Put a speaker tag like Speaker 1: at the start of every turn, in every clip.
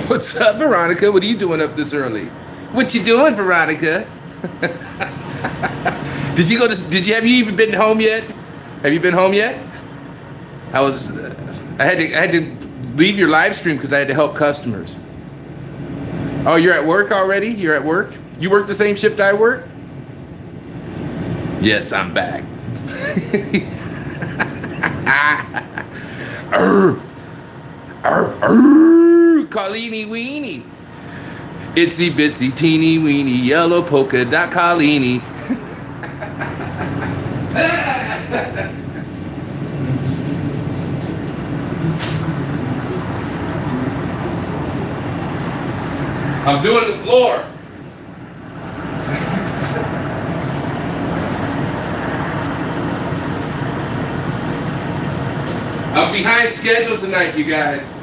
Speaker 1: What's up, Veronica? What are you doing up this early? What you doing, Veronica? Have you even been home yet? Have you been home yet? I had to leave your live stream because I had to help customers. Oh, you're at work already? You're at work? You work the same shift I work? Yes, I'm back. Carlini weenie. Itsy bitsy teeny weeny yellow polka dot Carlini. I'm doing the floor. I'm behind schedule tonight, you guys.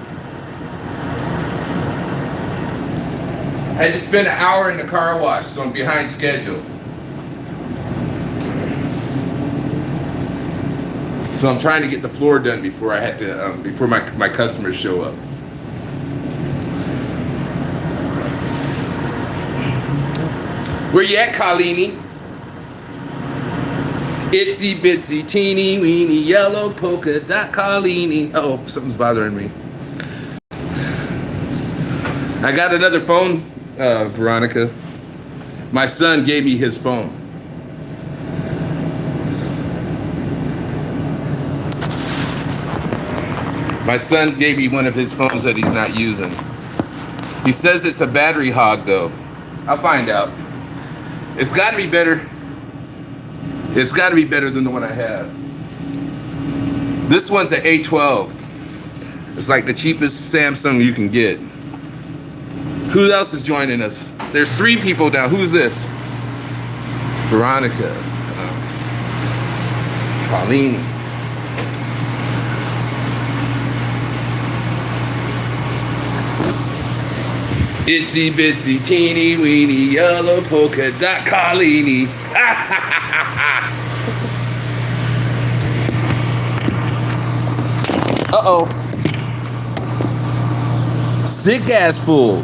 Speaker 1: I had to spend an hour in the car wash, so I'm behind schedule. So I'm trying to get the floor done before I had to, before my customers show up. Where you at, Carlini? Itsy bitsy teeny weeny yellow polka dot Carlini. Oh, something's bothering me. I got another phone, Veronica. My son gave me his phone. My son gave me one of his phones that he's not using. He says it's a battery hog, though. I'll find out. It's got to be better. It's got to be better than the one I have. This one's an A12. It's like the cheapest Samsung you can get. Who else is joining us? There's 3 people down. Who's this? Veronica. Pauline. Itsy bitsy teeny weeny yellow polka dot Carlini. Uh-oh. Sick ass fool.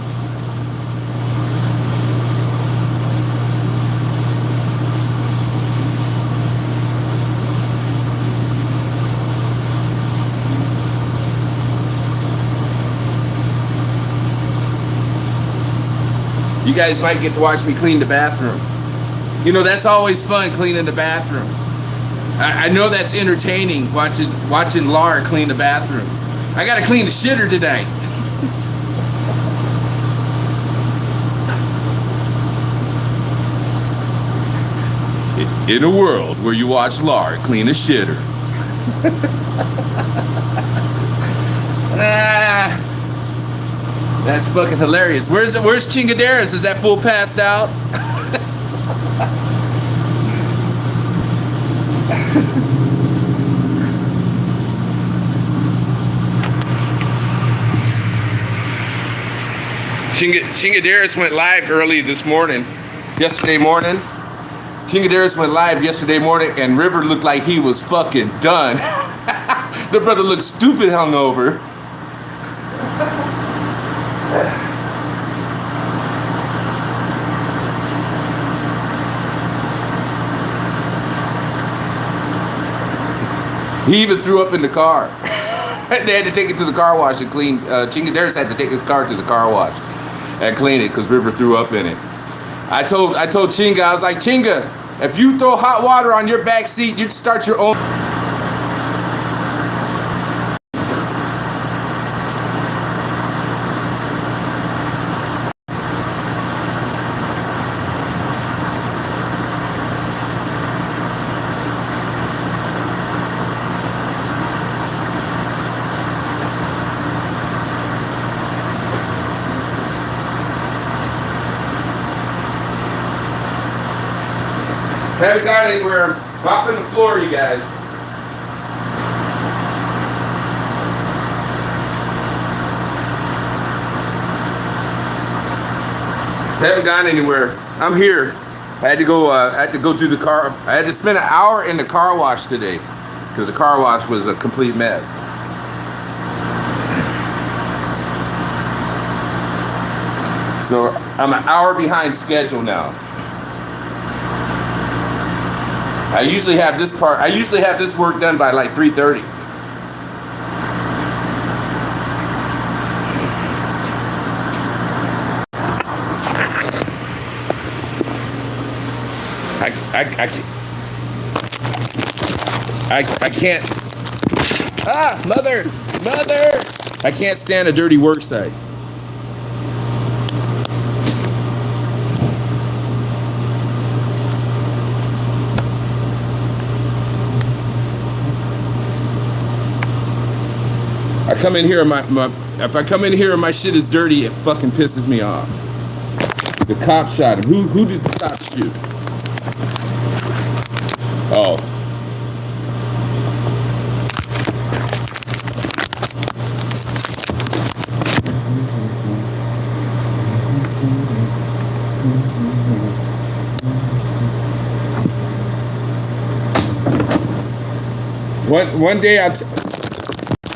Speaker 1: You guys might get to watch me clean the bathroom. You know, that's always fun, cleaning the bathroom. I know that's entertaining, watching LAR clean the bathroom. I gotta clean the shitter today. In a world where you watch LAR clean a shitter. That's fucking hilarious. Where's Chingaderas? Is that fool passed out? Chingaderas went live early this morning. Yesterday morning. Chingaderas went live yesterday morning and River looked like he was fucking done. The brother looked stupid hungover. He even threw up in the car. They had to take it to the car wash and clean. Chingaderas had to take his car to the car wash and clean it because River threw up in it. I told Chinga, I was like, Chinga, if you throw hot water on your back seat, you'd start your own. Haven't got anywhere. Mopping the floor, you guys. Haven't gone anywhere. I'm here. I had to go through the car. I had to spend an hour in the car wash today because the car wash was a complete mess. So I'm an hour behind schedule now. I usually have this work done by like 3:30. I can't. Ah, mother! I can't stand a dirty work site. I come in here, if I come in here and my shit is dirty, it fucking pisses me off. The cop shot him. Who did the cop shoot? Oh.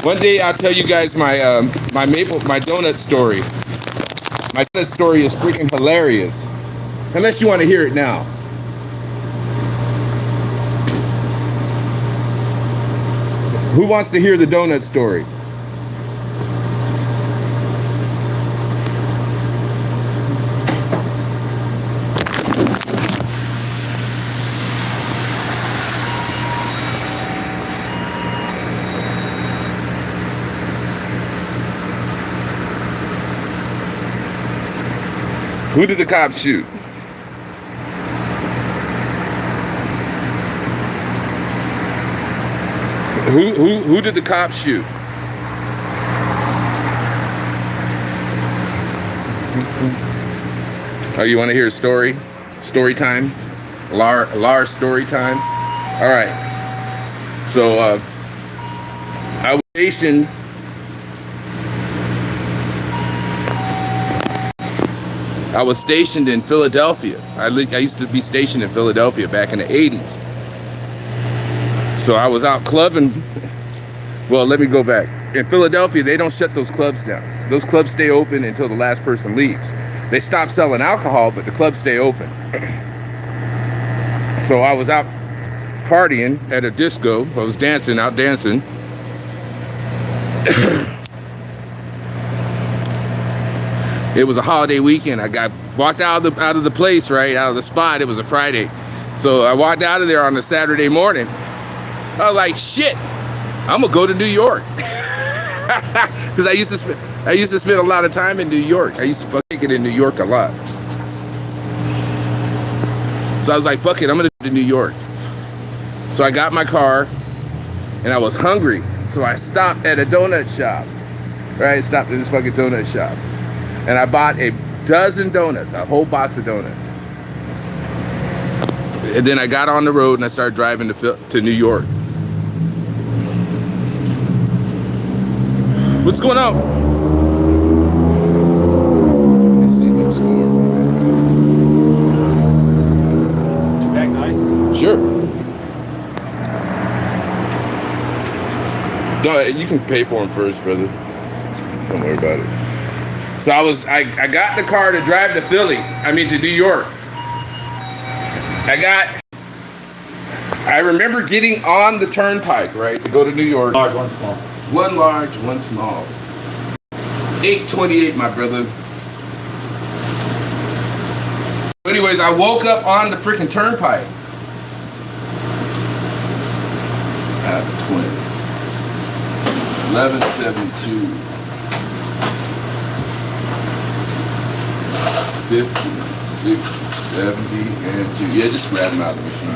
Speaker 1: One day I'll tell you guys my donut story. My donut story is freaking hilarious. Unless you want to hear it now. Who wants to hear the donut story? Who did the cops shoot? Who did the cops shoot? Oh, you want to hear a story? Story time? LAR story time? All right. So I was stationed. I was stationed in Philadelphia. I used to be stationed in Philadelphia back in the 80s. So I was out clubbing. Well, let me go back. In Philadelphia, they don't shut those clubs down. Those clubs stay open until the last person leaves. They stop selling alcohol, but the clubs stay open. So I was out partying at a disco. I was out dancing. It was a holiday weekend. I walked out of the place, right, out of the spot. It was a Friday. So I walked out of there on a Saturday morning. I was like, shit, I'm gonna go to New York. Because I used to spend a lot of time in New York. I used to fucking in New York a lot. So I was like, fuck it, I'm gonna go to New York. So I got my car and I was hungry. So I stopped at a donut shop. Right? Stopped at this fucking donut shop. And I bought a dozen donuts, a whole box of donuts. And then I got on the road and I started driving to New York. What's going on? Let's see what's going on.
Speaker 2: 2 bags of ice?
Speaker 1: Sure. No, you can pay for them first, brother. Don't worry about it. So I got the car to drive to to New York. I remember getting on the turnpike, right, to go to New York.
Speaker 2: Large, one small.
Speaker 1: One large, one small. 828, my brother. Anyways, I woke up on the freaking turnpike. 20. 1172. 50, 60, 70, and 2. Yeah, just grab them out of the machine.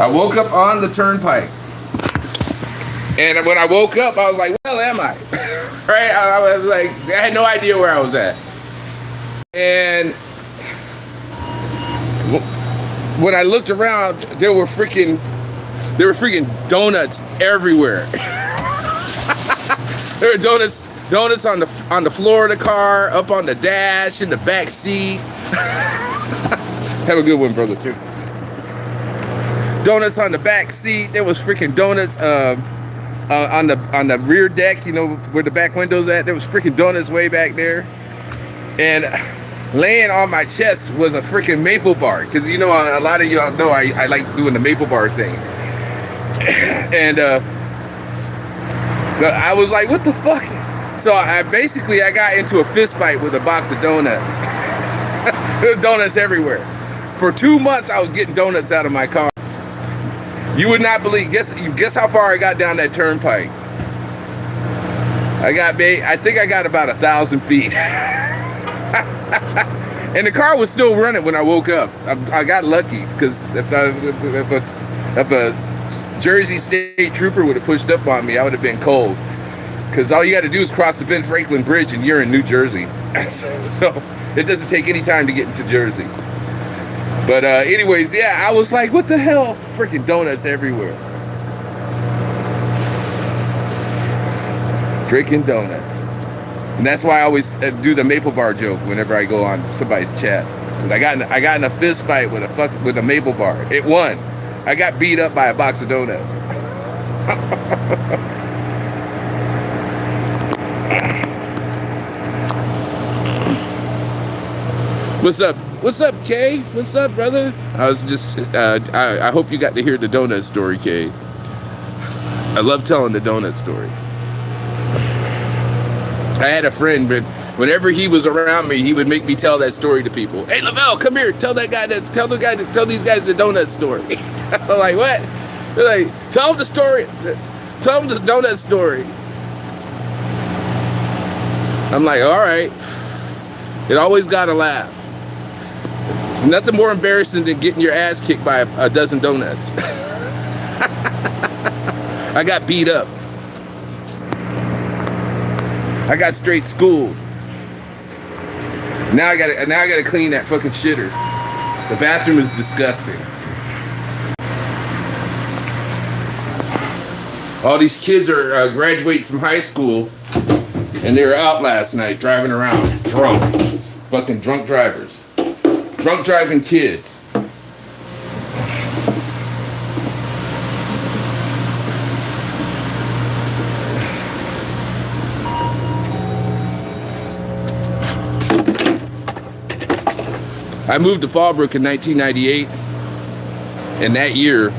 Speaker 1: I woke up on the turnpike. And when I woke up, I was like, where am I? Right? I was like, I had no idea where I was at. And when I looked around, there were freaking donuts everywhere. There were donuts Donuts on the floor of the car, up on the dash, in the back seat. Have a good one, brother, too. Donuts on the back seat. There was freaking donuts on the rear deck, you know, where the back window's at. There was freaking donuts way back there. And laying on my chest was a freaking maple bar. Because, you know, a lot of y'all know I like doing the maple bar thing. And I was like, what the fuck? So I got into a fist fight with a box of donuts. There were donuts everywhere. For 2 months, I was getting donuts out of my car. You would not believe. Guess how far I got down that turnpike? I think I got about 1,000 feet. And the car was still running when I woke up. I got lucky, because if a Jersey State trooper would have pushed up on me, I would have been cold. Because all you got to do is cross the Ben Franklin Bridge and you're in New Jersey. So it doesn't take any time to get into Jersey. But anyways, yeah, I was like, what the hell? Freaking donuts everywhere. Freaking donuts. And that's why I always do the maple bar joke whenever I go on somebody's chat. Because I got in a fist fight with a maple bar. It won. I got beat up by a box of donuts. What's up? What's up, Kay? What's up, brother? I was just, I hope you got to hear the donut story, Kay. I love telling the donut story. I had a friend, but whenever he was around me, he would make me tell that story to people. Hey, Lavelle, come here. Tell these guys the donut story. I'm like, what? They're like, tell them the story. Tell them the donut story. I'm like, all right. It always got to laugh. There's nothing more embarrassing than getting your ass kicked by a dozen donuts. I got beat up. I got straight schooled. Now I gotta clean that fucking shitter. The bathroom is disgusting. All these kids are graduating from high school, and they were out last night driving around drunk. Fucking drunk drivers. Drunk driving kids. I moved to Fallbrook in 1998, and that year,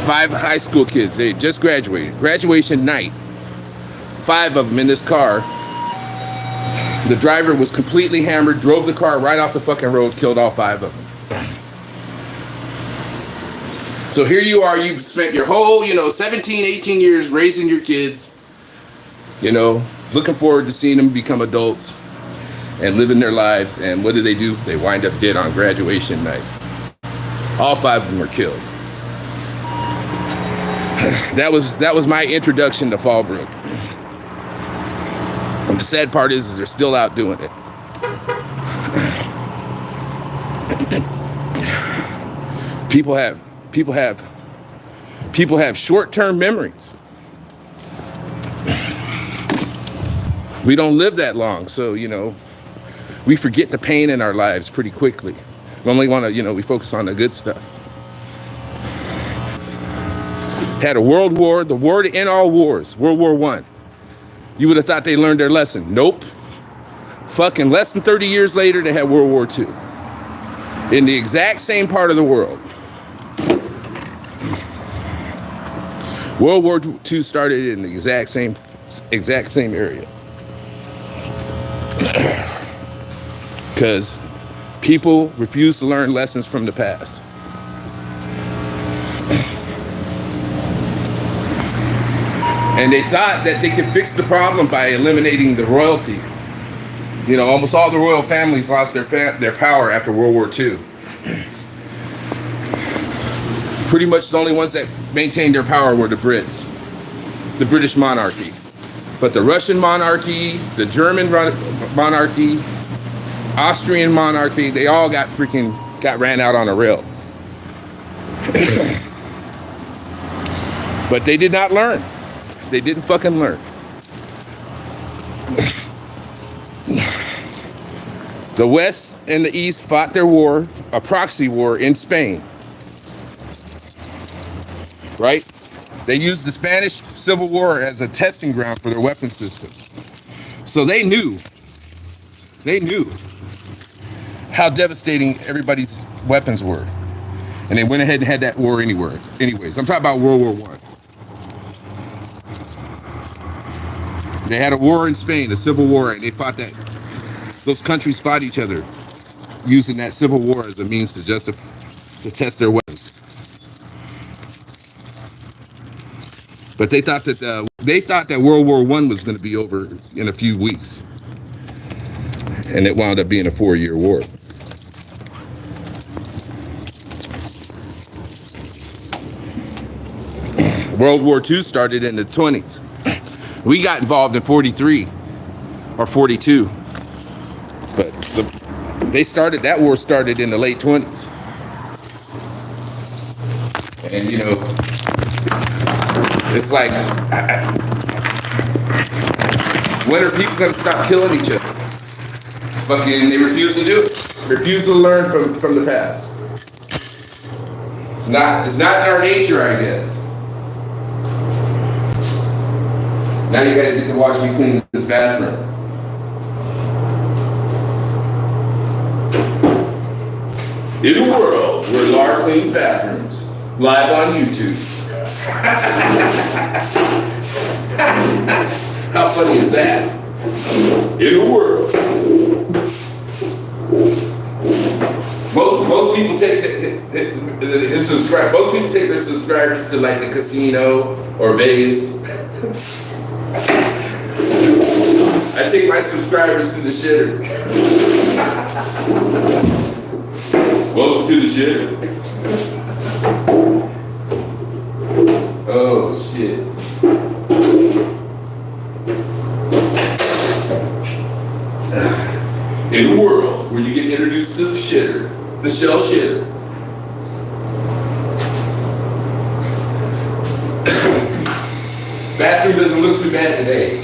Speaker 1: 5 high school kids, they just graduated. Graduation night, 5 of them in this car. The driver was completely hammered, drove the car right off the fucking road, killed all 5 of them. So here you are, you've spent your whole, 17, 18 years raising your kids, looking forward to seeing them become adults and living their lives. And what do? They wind up dead on graduation night. All 5 of them were killed. That was my introduction to Fallbrook. And the sad part is they're still out doing it. People have short-term memories. We don't live that long, so, we forget the pain in our lives pretty quickly. We only want to, we focus on the good stuff. Had a world war, the war to end all wars, World War I. You would have thought they learned their lesson. Nope. Fucking less than 30 years later, they had World War II. In the exact same part of the world. World War II started in the exact same area. Because people refuse to learn lessons from the past. And they thought that they could fix the problem by eliminating the royalty. Almost all the royal families lost their power after World War II. Pretty much the only ones that maintained their power were the Brits, the British monarchy. But the Russian monarchy, the German monarchy, Austrian monarchy, they all got ran out on a rail. But they did not learn. They didn't fucking learn. The West and the East fought their war, a proxy war in Spain. Right? They used the Spanish Civil War as a testing ground for their weapon systems. So they knew how devastating everybody's weapons were. And they went ahead and had that war anyways. I'm talking about World War I. They had a war in Spain, a civil war, and they fought that. Those countries fought each other using that civil war as a means to test their weapons. But they thought that World War I was going to be over in a few weeks, and it wound up being a 4-year war. World War II started in the 20s. We got involved in 43 or 42, but that war started in the late 20s. And you know, it's like, when are people gonna stop killing each other? Fucking, they refuse to do it. Refuse to learn from the past. It's not in our nature, I guess. Now you guys get to watch me clean this bathroom. In a world where LAR cleans bathrooms, live on YouTube. How funny is that? In a world. Most people take most people take their subscribers to like the casino or Vegas. I take my subscribers to the shitter. Welcome to the shitter. Oh shit. In a world where you get introduced to the shitter, the shell shitter. Bathroom doesn't look too bad today.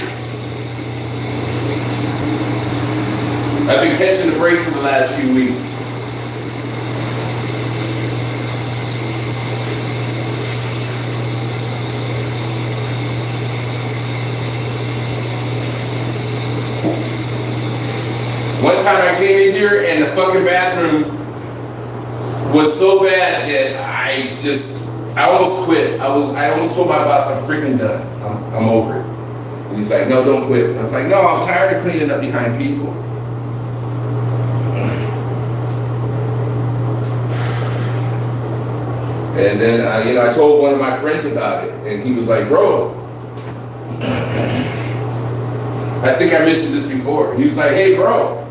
Speaker 1: I've been catching the break for the last few weeks. One time I came in here and the fucking bathroom was so bad that I almost quit. I almost told my boss, I'm freaking done. I'm over it. And he's like, no, don't quit. I was like, no, I'm tired of cleaning up behind people. And then, I told one of my friends about it, and he was like, bro, I think I mentioned this before. He was like, hey, bro,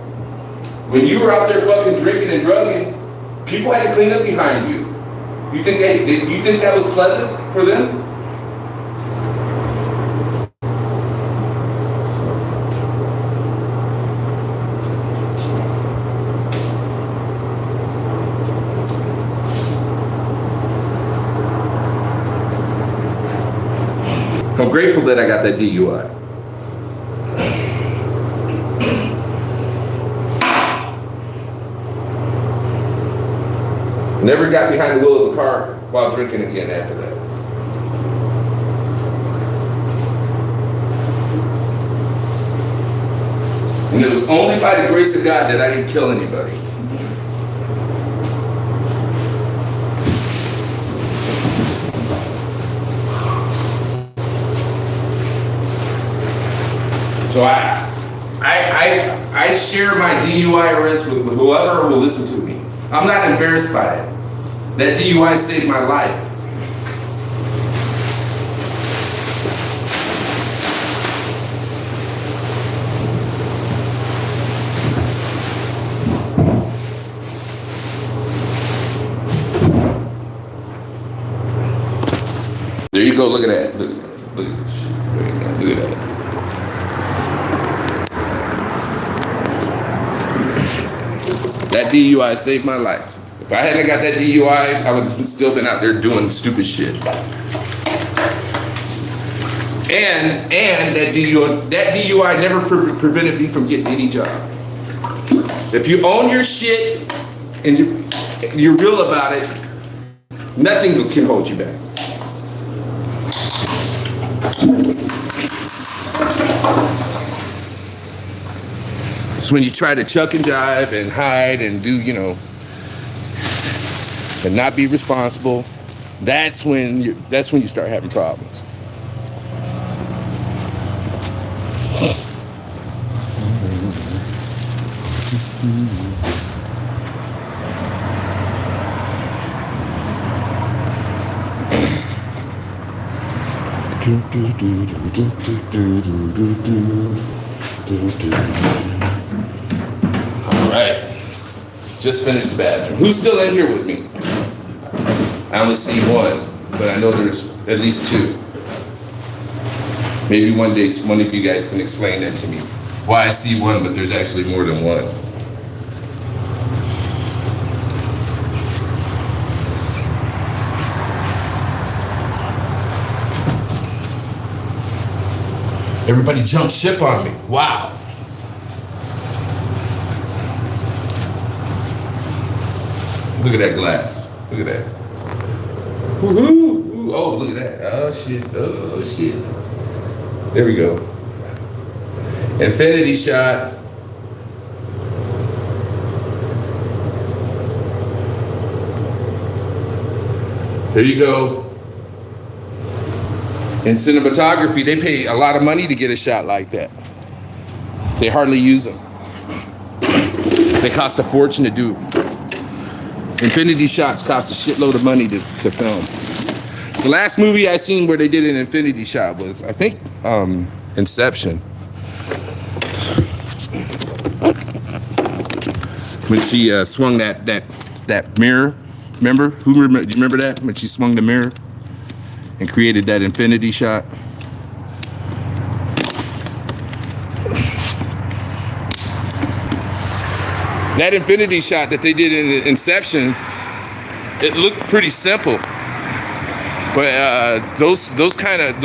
Speaker 1: when you were out there fucking drinking and drugging, people had to clean up behind you. You think that was pleasant for them? I'm grateful that I got that DUI. Never got behind the wheel of a car while drinking again after that. And it was only by the grace of God that I didn't kill anybody. So I share my DUI arrest with whoever will listen to me. I'm not embarrassed by it. That DUI saved my life. There you go, look at that. Look at this shit. Look at that. That DUI saved my life. If I hadn't got that DUI, I would have still been out there doing stupid shit. And that DUI never prevented me from getting any job. If you own your shit and you're real about it, nothing can hold you back. It's when you try to chuck and jive and hide and do, and not be responsible. That's when you start having problems. All right, just finished the bathroom. Who's still in here with me? I only see one, but I know there's at least two. Maybe one day one of you guys can explain that to me. Why I see one, but there's actually more than one. Everybody jumped ship on me. Wow. Look at that glass. Look at that. Woohoo! Oh, look at that. Oh shit. Oh shit. There we go. Infinity shot. There you go. In cinematography, they pay a lot of money to get a shot like that. They hardly use them. They cost a fortune to do. Infinity shots cost a shitload of money to film. The last movie I seen where they did an infinity shot was, I think, Inception. When she swung that mirror. Remember? Do you remember that? When she swung the mirror and created that infinity shot? That infinity shot that they did in Inception, it looked pretty simple, but those kind of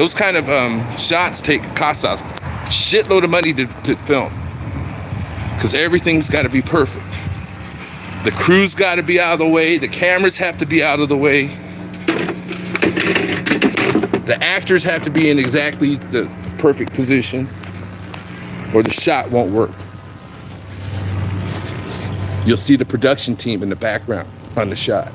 Speaker 1: shots cost a shitload of money to film, because everything's got to be perfect. The crew's got to be out of the way. The cameras have to be out of the way. The actors have to be in exactly the perfect position, or the shot won't work. You'll see the production team in the background on the shot.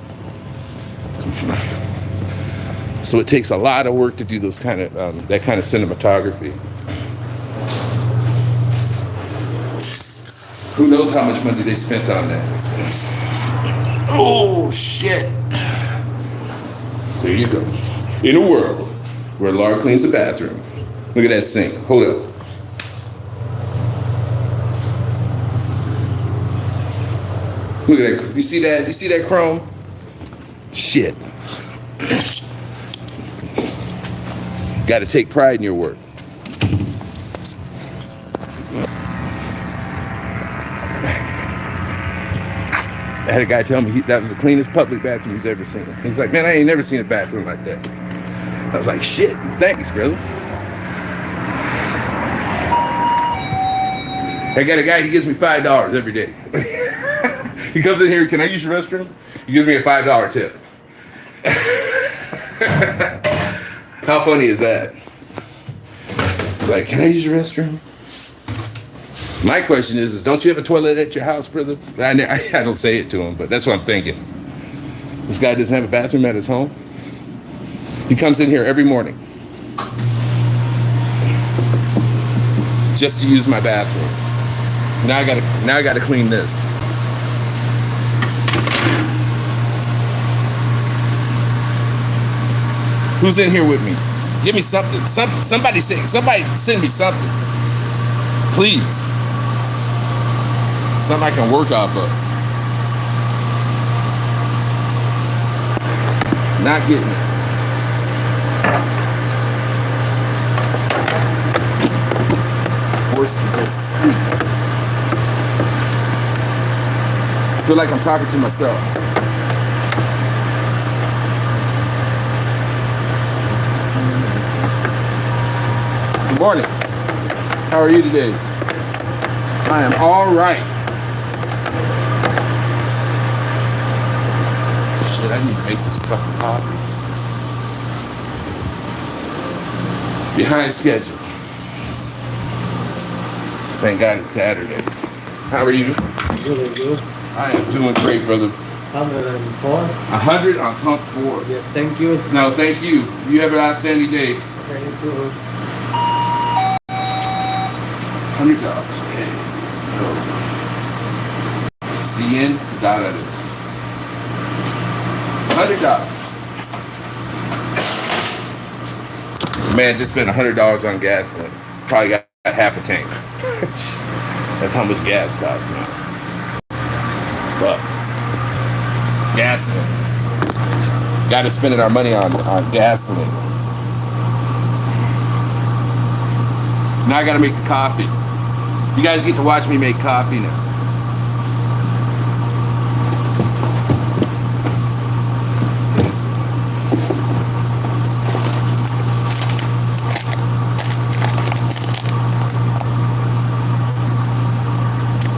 Speaker 1: So it takes a lot of work to do those that kind of cinematography. Who knows how much money they spent on that? Oh shit! There you go. In a world where LAR cleans the bathroom. Look at that sink. Hold up. Look at that. You see that? You see that chrome? Shit. Got to take pride in your work. I had a guy tell me that was the cleanest public bathroom he's ever seen. He's like, man, I ain't never seen a bathroom like that. I was like, shit, thanks, brother. I got a guy, he gives me $5 every day. He comes in here, can I use your restroom? He gives me a $5 tip. How funny is that? It's like, can I use your restroom? My question is don't you have a toilet at your house, brother? I don't say it to him, but that's what I'm thinking. This guy doesn't have a bathroom at his home. He comes in here every morning just to use my bathroom. Now I gotta clean this. Who's in here with me? Give me something. Somebody send me something. Please. Something I can work off of. Not getting it. Forced to just speak. I feel like I'm talking to myself. Morning. How are you today? I am all right. Shit, I need to make this fucking coffee. Behind schedule. Thank God it's Saturday. How are you?
Speaker 2: Really good.
Speaker 1: I am doing great, brother.
Speaker 2: 104.
Speaker 1: 100 on pump 4.
Speaker 2: Yes, thank you.
Speaker 1: No, thank you. You have an outstanding day.
Speaker 2: Thank you.
Speaker 1: $100. Okay. CN Dollars. $100. Man, just spent $100 on gas and probably got half a tank. That's how much gas costs now. But gasoline. Got to spend our money on gasoline. Now I got to make the coffee. You guys get to watch me make coffee now.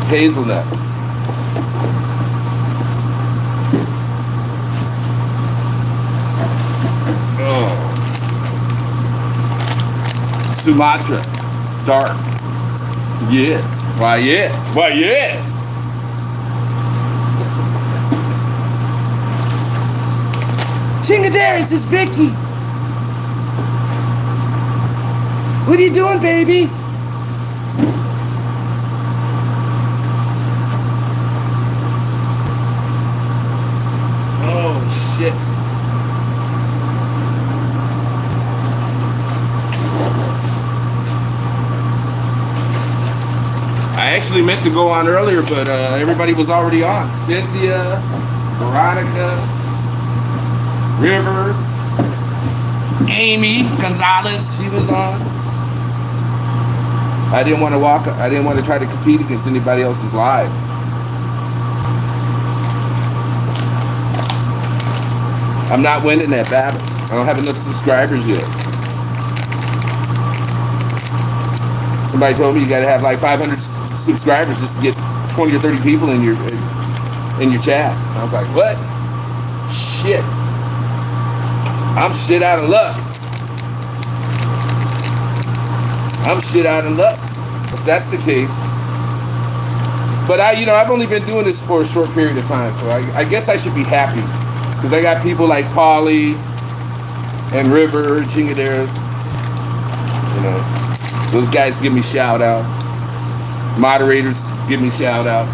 Speaker 1: Hazelnut. Oh. Sumatra. Dark. Yes. Why yes. Why yes. Chingadaris, it's Vicky. What are you doing, baby? Oh, shit. I actually meant to go on earlier, but everybody was already on. Cynthia, Veronica, River, Amy Gonzalez, she was on. I didn't want to try to compete against anybody else's live. I'm not winning that battle. I don't have enough subscribers yet. Somebody told me you gotta have like 500 subscribers just to get 20 or 30 people in your chat. And I was like, what? Shit. I'm shit out of luck. I'm shit out of luck. If that's the case. But I've only been doing this for a short period of time, so I guess I should be happy. Because I got people like Polly and River, Chingaderas. You know, those guys give me shout outs. Moderators give me shout outs.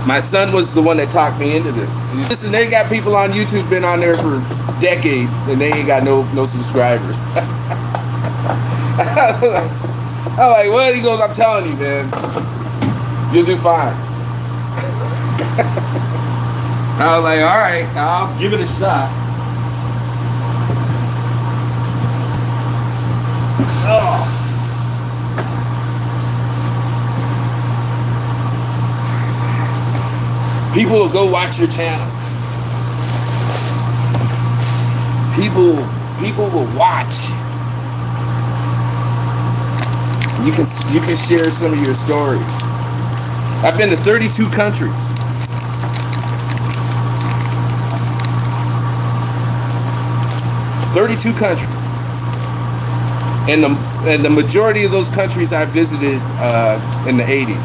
Speaker 1: My son was the one that talked me into this. Listen, they got people on YouTube been on there for decades and they ain't got no subscribers. I'm like, what? He goes, I'm telling you, man, you'll do fine. I was like, all right, I'll give it a shot. Oh. People will go watch your channel. People will watch. You can share some of your stories. I've been to 32 countries. And the majority of those countries I visited in the 80s.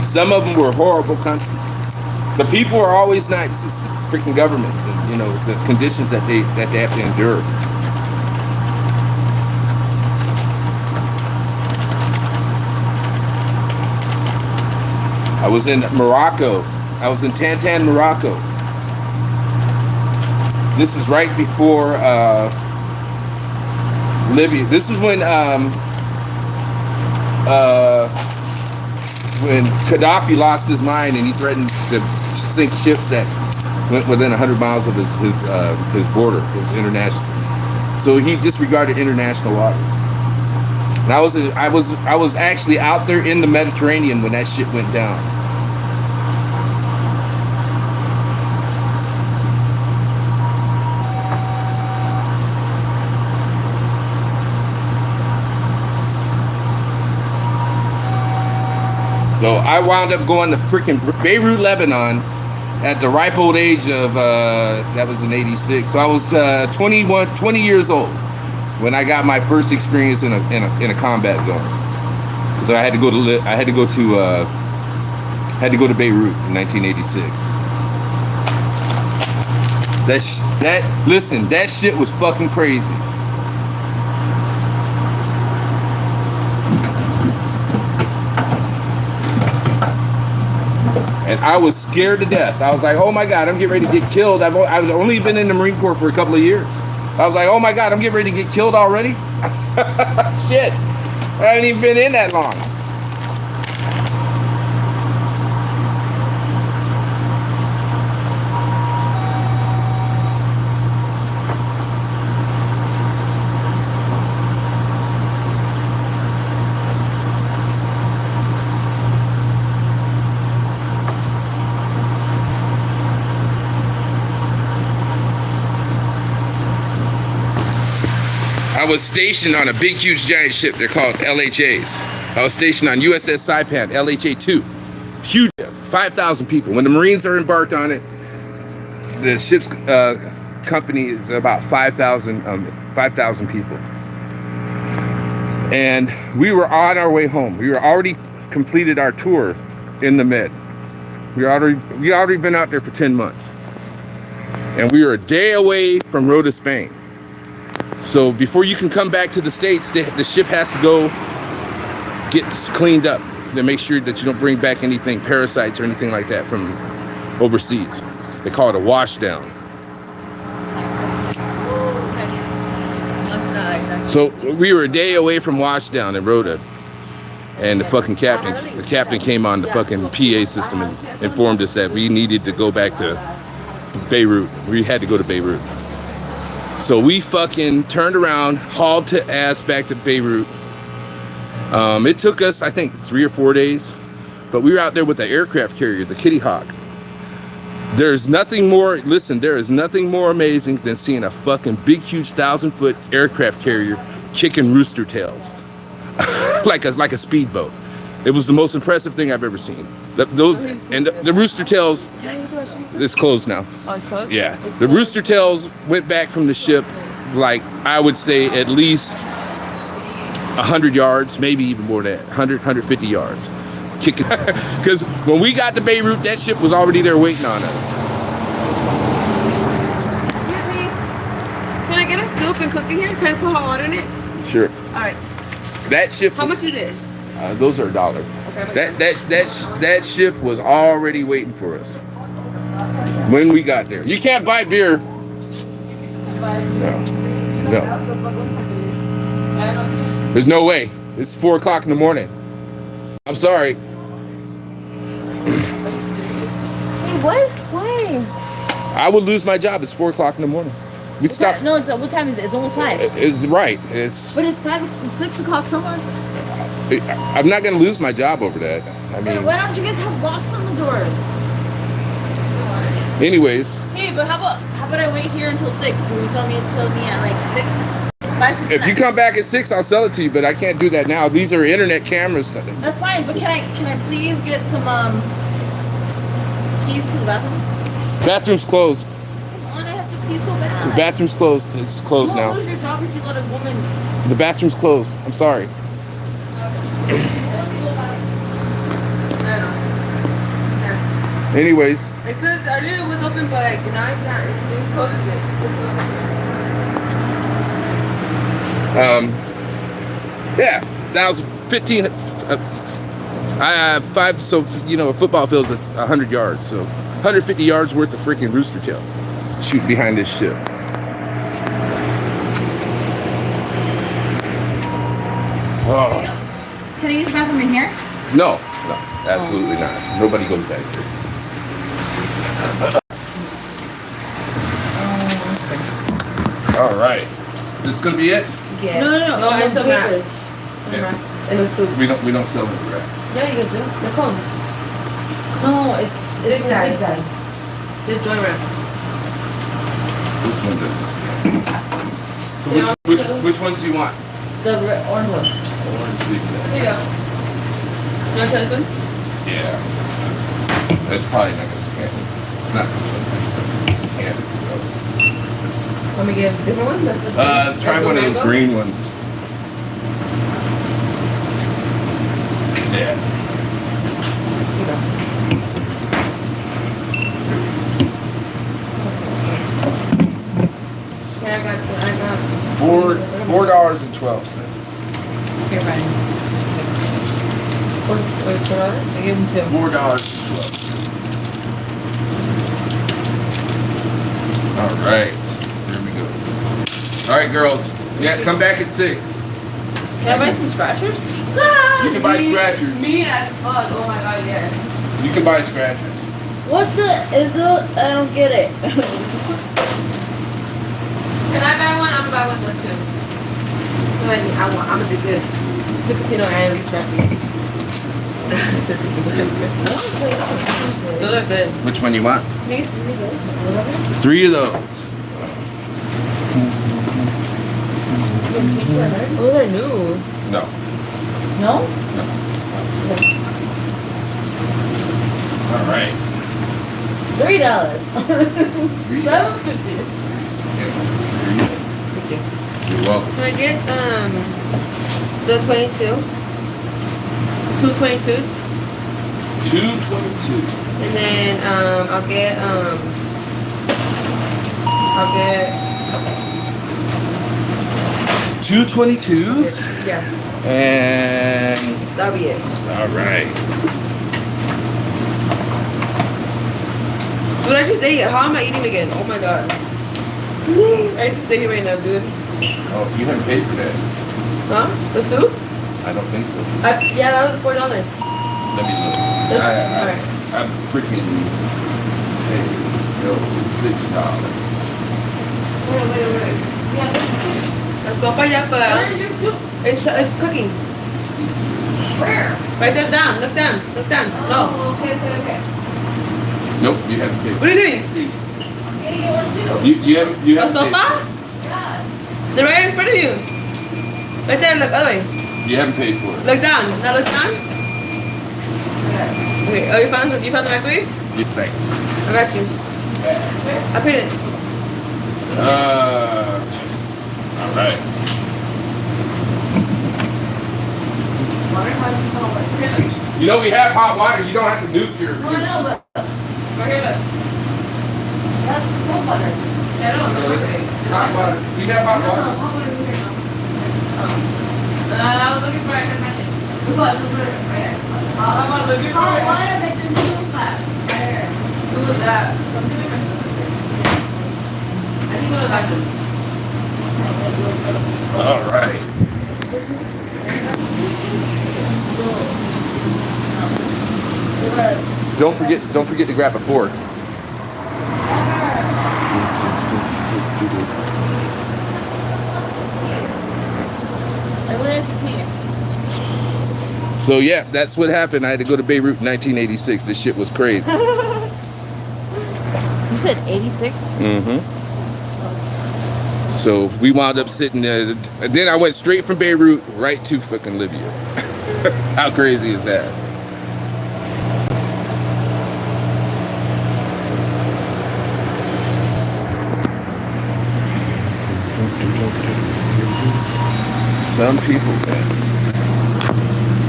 Speaker 1: Some of them were horrible countries. The people are always nice. It's the freaking governments and the conditions that they have to endure. I was in Morocco. I was in Tantan, Morocco. This was right before Libya. This was when Gaddafi lost his mind and he threatened to sink ships that went within 100 miles of his border, his international. So he disregarded international waters. And I was actually out there in the Mediterranean when that shit went down. So I wound up going to freaking Beirut, Lebanon at the ripe old age of, that was in 86. So I was 20 years old when I got my first experience in a combat zone. So I had to go to Beirut in 1986. Listen, that shit was fucking crazy. And I was scared to death. I was like, oh my God, I'm getting ready to get killed. I've only been in the Marine Corps for a couple of years. I was like, oh my God, I'm getting ready to get killed already? Shit, I haven't even been in that long. I was stationed on a big, huge, giant ship. They're called LHAs. I was stationed on USS Saipan, LHA-2. Huge, 5,000 people. When the Marines are embarked on it, the ship's company is about 5,000 people. And we were on our way home. We were already completed our tour in the Med. We already been out there for 10 months. And we were a day away from Rota, Spain. So before you can come back to the States, the ship has to go get cleaned up to make sure that you don't bring back anything, parasites or anything like that from overseas. They call it a washdown. So we were a day away from washdown in Rota, and the fucking captain came on the fucking PA system and informed us that we needed to go back to Beirut. We had to go to Beirut. So we fucking turned around, hauled to ass back to Beirut. It took us, I think, 3 or 4 days, but we were out there with the aircraft carrier, the Kitty Hawk. There's nothing more, listen, there is nothing more amazing than seeing a fucking big, huge 1,000-foot aircraft carrier kicking rooster tails like a speedboat. It was the most impressive thing I've ever seen. The rooster tails, it's closed now.
Speaker 3: Oh, it's closed?
Speaker 1: Yeah. The rooster tails went back from the ship, like, I would say at least 100 yards, maybe even more than that, 150 yards. Kicking. Because when we got to Beirut, that ship was already there waiting on us.
Speaker 3: Excuse me. Can I get a soup and cook it here? Can I put hot water in it?
Speaker 1: Sure.
Speaker 3: All right.
Speaker 1: That ship.
Speaker 3: How much is it?
Speaker 1: Those are $1.
Speaker 3: Okay,
Speaker 1: That ship was already waiting for us when we got there. You can't buy beer. No. There's no way. It's 4 o'clock in the morning. I'm sorry.
Speaker 3: Hey, what? Why?
Speaker 1: I would lose my job. It's 4 o'clock in the morning. We'd stop.
Speaker 3: No, what time is it? It's almost 5.
Speaker 1: It's right. It's.
Speaker 3: But it's 6 o'clock somewhere.
Speaker 1: I'm not gonna lose my job over that. I mean.
Speaker 3: Why don't you guys have locks on the doors?
Speaker 1: Anyways.
Speaker 3: Hey, but how about I wait here until 6? Can you sell me at like 6? 5,
Speaker 1: if you come back at 6, I'll sell it to you, but I can't do that now. These are internet cameras.
Speaker 3: That's fine, but can I please get some keys to the bathroom?
Speaker 1: Bathroom's closed.
Speaker 3: Come on, I have to pee so bad.
Speaker 1: The bathroom's closed. It's closed now.
Speaker 3: You won't lose your job if you let a woman.
Speaker 1: The bathroom's closed. I'm sorry. Anyways.
Speaker 3: Because I knew it was open, but I can't. They closed it.
Speaker 1: Yeah, 1,015. I have 5, so you know, a football field's 100 yards, so 150 yards worth of freaking rooster tail. Shoot behind this ship. Oh.
Speaker 3: Can I use the bathroom in here?
Speaker 1: No, absolutely not. Nobody goes back here. All right. This is gonna be it.
Speaker 4: Yeah.
Speaker 3: No,
Speaker 4: No, it's a wrap.
Speaker 3: papers.
Speaker 4: Some
Speaker 1: Yeah.
Speaker 4: wraps and a soup.
Speaker 1: We don't sell it right.
Speaker 4: Yeah, you can do. The cones.
Speaker 3: No, it's
Speaker 4: Zigzag. Just joint wraps.
Speaker 1: This one doesn't scan. So
Speaker 4: Yeah.
Speaker 1: which ones do you want?
Speaker 3: the orange one.
Speaker 1: Orange zigzag.
Speaker 4: Here you go. You want to try this one?
Speaker 1: Yeah. That's probably not gonna scan. It's not scanned, so.
Speaker 4: Want me to get a different one? That's the
Speaker 1: Try
Speaker 4: that's
Speaker 1: one
Speaker 4: the
Speaker 1: of those
Speaker 4: mango?
Speaker 1: green ones. Yeah.
Speaker 4: Here you go. Yeah, I got
Speaker 1: $4.12.
Speaker 4: Here, Brian. $4? I gave him two.
Speaker 1: $4.12. All right. Here we go. All right, girls. Yeah, come back at 6.
Speaker 4: Can I buy some scratchers?
Speaker 1: You can buy scratchers.
Speaker 4: Me as fuck. Oh my god, yes.
Speaker 1: You can buy scratchers.
Speaker 3: What the is it? I don't get it.
Speaker 4: Can I buy one? I'm gonna buy one of those too. I'm gonna do good. To casino and scratchers. Those are good.
Speaker 1: Which one you want?
Speaker 4: These?
Speaker 1: 3 of those.
Speaker 4: Those are new.
Speaker 1: No.
Speaker 3: No?
Speaker 1: All right.
Speaker 3: $3.
Speaker 1: $3.
Speaker 3: $7.50.
Speaker 4: Thank you.
Speaker 1: You're welcome.
Speaker 4: Can I get the 22? 222s?
Speaker 1: 222.
Speaker 4: And then I'll get
Speaker 1: 222s.
Speaker 4: yeah,
Speaker 1: And
Speaker 4: that'll be it.
Speaker 1: all right.
Speaker 4: Dude, I just ate. How am I eating again? Oh my god. I just ate it right now, dude.
Speaker 1: Oh, you haven't paid for that.
Speaker 4: Huh? The soup?
Speaker 1: I don't think so.
Speaker 4: Yeah, that was $4.
Speaker 1: Let me look.
Speaker 4: Alright.
Speaker 1: I'm freaking paid. Yo, $6.
Speaker 4: Wait. La sopa ya para. It's cooking.
Speaker 3: Where?
Speaker 4: Right there, down. Look down. Look down. No.
Speaker 3: Oh, okay.
Speaker 1: Nope, you haven't paid.
Speaker 4: What are you doing?
Speaker 3: I'm getting it one too.
Speaker 1: You
Speaker 4: La
Speaker 1: haven't paid.
Speaker 4: sopa?
Speaker 3: Yeah.
Speaker 4: They're right in front of you. Right there. Look other way.
Speaker 1: You haven't paid for it.
Speaker 4: Look down. Now look down. Okay. Oh, you found the microwave?
Speaker 1: Yes, thanks.
Speaker 4: I got you. I paid it.
Speaker 1: All right. You know we have hot water. You don't have to nuke your.
Speaker 3: No, I know, but
Speaker 4: Right here, look.
Speaker 3: that's cold butter.
Speaker 4: Yeah, I don't know.
Speaker 1: Hot water. We have hot
Speaker 3: No,
Speaker 1: water.
Speaker 3: hot butter is here.
Speaker 4: I was looking for it. I couldn't find it.
Speaker 3: Look what, right here.
Speaker 4: I'm not looking for
Speaker 3: Oh,
Speaker 4: it.
Speaker 3: why did I make this new class? Right here.
Speaker 4: Who was that? I think it was like this.
Speaker 1: All right. Don't forget to grab a fork.
Speaker 3: I went here.
Speaker 1: So yeah, that's what happened. I had to go to Beirut in 1986. This shit was crazy.
Speaker 3: You said 86?
Speaker 1: Mm-hmm. So we wound up sitting there. And then I went straight from Beirut right to fucking Libya. How crazy is that? Some people, man.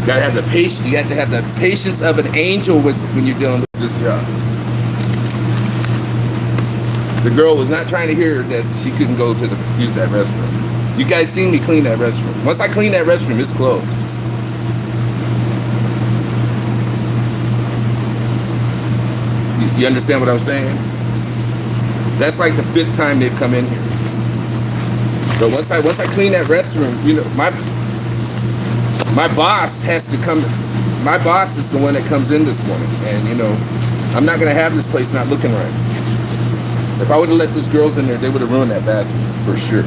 Speaker 1: You gotta have the patience. You got to have the patience of an angel when you're dealing with this job. The girl was not trying to hear that she couldn't go to use that restroom. You guys seen me clean that restroom. Once I clean that restroom, it's closed. You understand what I'm saying? That's like the 5th time they've come in here. But once I clean that restroom, you know, my boss has to come. My boss is the one that comes in this morning, and you know, I'm not gonna have this place not looking right. If I would have let those girls in there, they would have ruined that bathroom for sure.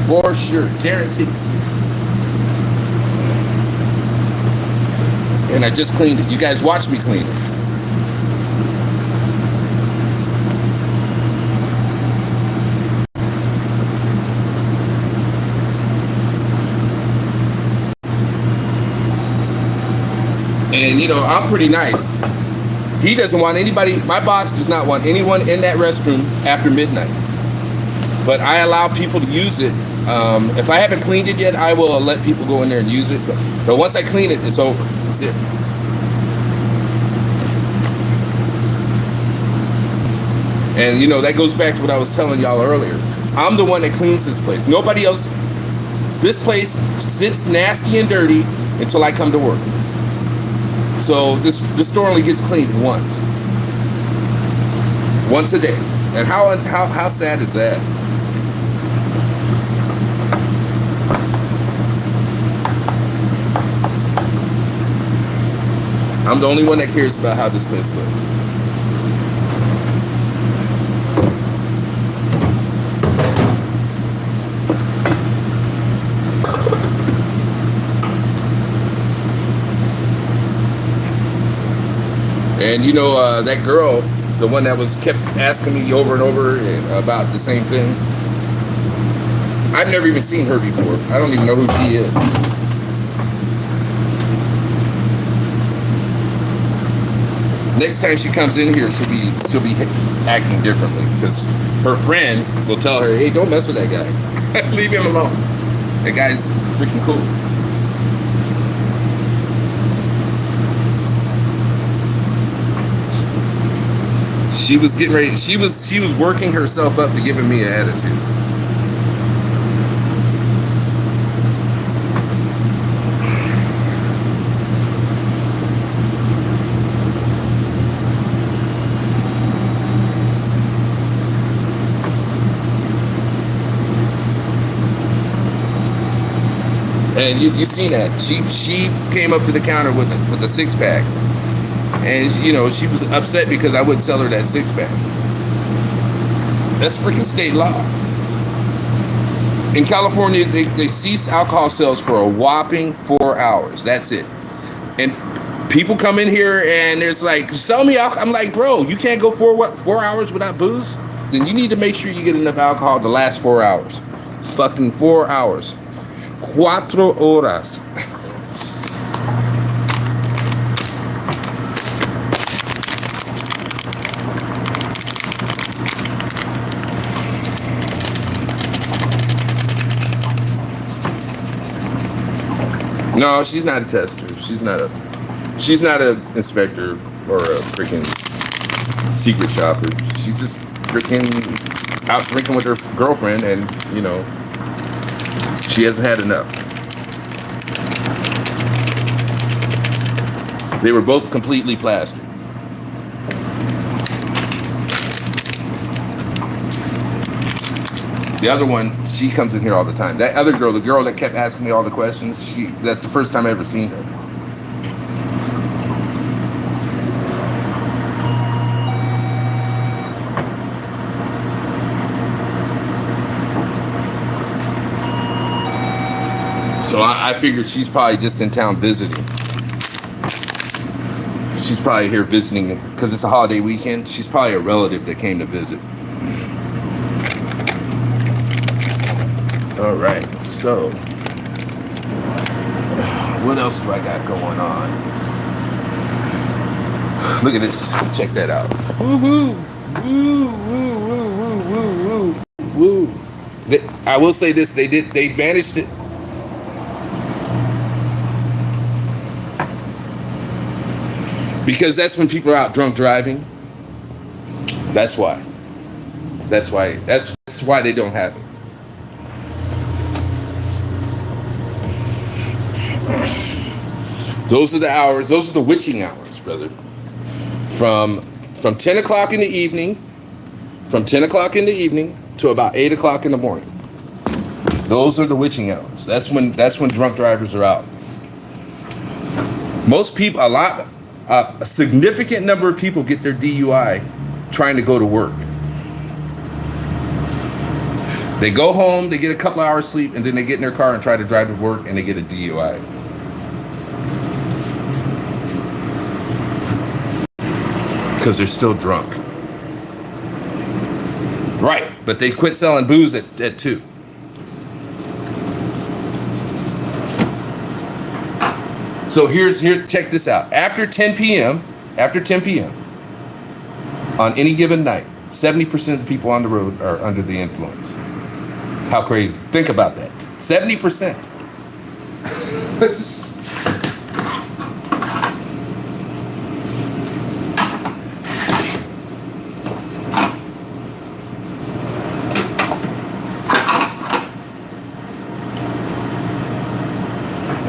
Speaker 1: For sure, guaranteed. And I just cleaned it. You guys watch me clean it. And you know, I'm pretty nice. He doesn't want anybody, my boss does not want anyone in that restroom after midnight. But I allow people to use it. If I haven't cleaned it yet, I will let people go in there and use it. But once I clean it, it's over. That's it. And you know, that goes back to what I was telling y'all earlier. I'm the one that cleans this place. Nobody else. This place sits nasty and dirty until I come to work. So this store only gets cleaned once a day. And how sad is that? I'm the only one that cares about how this place looks. And you know, that girl, the one that kept asking me over and over about the same thing, I've never even seen her before. I don't even know who she is. Next time she comes in here, she'll be acting differently because her friend will tell her, "Hey, don't mess with that guy. Leave him alone. That guy's freaking cool." She was getting ready. She was working herself up to giving me an attitude. And you seen that. She came up to the counter with a 6-pack. And you know, she was upset because I wouldn't sell her that 6-pack. That's freaking state law. In California, they cease alcohol sales for a whopping 4 hours. That's it. And people come in here and there's like, sell me alcohol. I'm like, bro, you can't go 4 hours without booze? Then you need to make sure you get enough alcohol to last 4 hours. Fucking 4 hours. 4 horas. No, she's not a tester. She's not a inspector or a freaking secret shopper. She's just freaking out drinking with her girlfriend, and you know, she hasn't had enough. They were both completely plastered. The other one, she comes in here all the time. That other girl, the girl that kept asking me all the questions, that's the first time I ever seen her. So I figured she's probably just in town visiting. She's probably here visiting because it's a holiday weekend. She's probably a relative that came to visit. All right, so what else do I got going on? Look at this. Check that out. Woo-hoo. Woo, woo, woo, woo, woo, woo. I will say this, they managed it. Because that's when people are out drunk driving. That's why. That's why they don't have it. Those are the hours, those are the witching hours, brother. From 10 o'clock in the evening, to about 8 o'clock in the morning. Those are the witching hours. That's when drunk drivers are out. Most people, a significant number of people get their DUI trying to go to work. They go home, they get a couple hours sleep, and then they get in their car and try to drive to work, and they get a DUI. Because they're still drunk. Right, but they quit selling booze at 2. So check this out. After 10 p.m., on any given night, 70% of the people on the road are under the influence. How crazy. Think about that. 70%.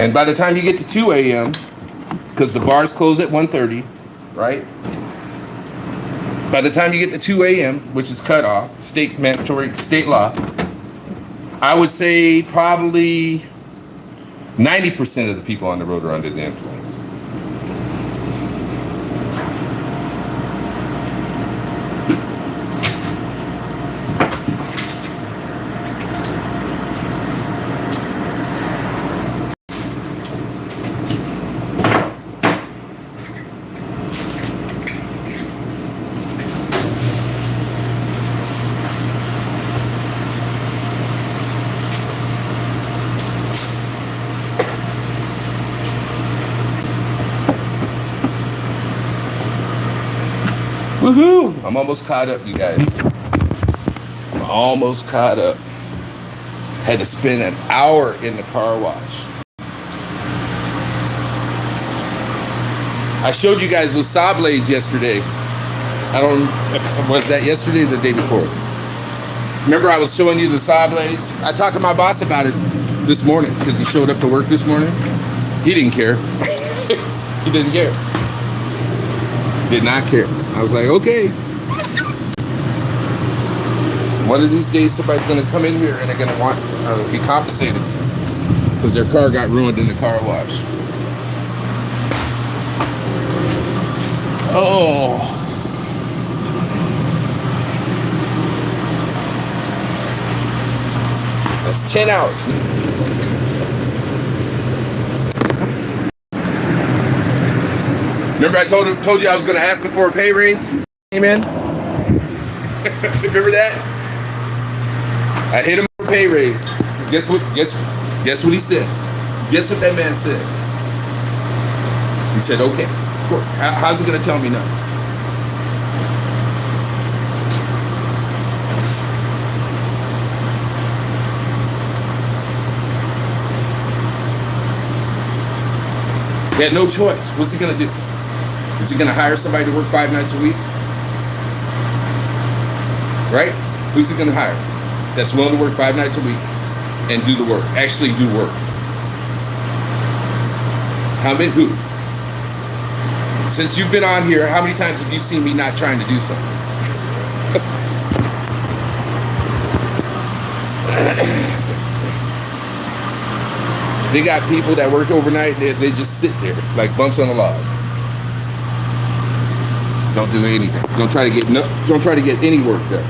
Speaker 1: And by the time you get to 2 a.m., because the bars close at 1:30, right? By the time you get to 2 a.m., which is cut off, mandatory state law, I would say probably 90% of the people on the road are under the influence. Woohoo! I'm almost caught up, you guys. I'm almost caught up. Had to spend an hour in the car wash. I showed you guys those saw blades yesterday. Was that yesterday or the day before? Remember I was showing you the saw blades? I talked to my boss about it this morning because he showed up to work this morning. He didn't care. He didn't care. Did not care. I was like, okay. One of these days, somebody's going to come in here and they're going to want to be compensated because their car got ruined in the car wash. Oh. That's 10 hours. Remember I told you I was going to ask him for a pay raise? Amen. Remember that? I hit him for a pay raise. Guess what he said? Guess what that man said? He said, okay, of course. How's he going to tell me no? He had no choice. What's he going to do? Is he going to hire somebody to work 5 nights a week? Right? Who's he going to hire? That's willing to work 5 nights a week and do the work. Actually do work. How many? Who? Since you've been on here, how many times have you seen me not trying to do something? They got people that work overnight. They just sit there like bumps on a log. Don't do anything. Don't try to get any work done.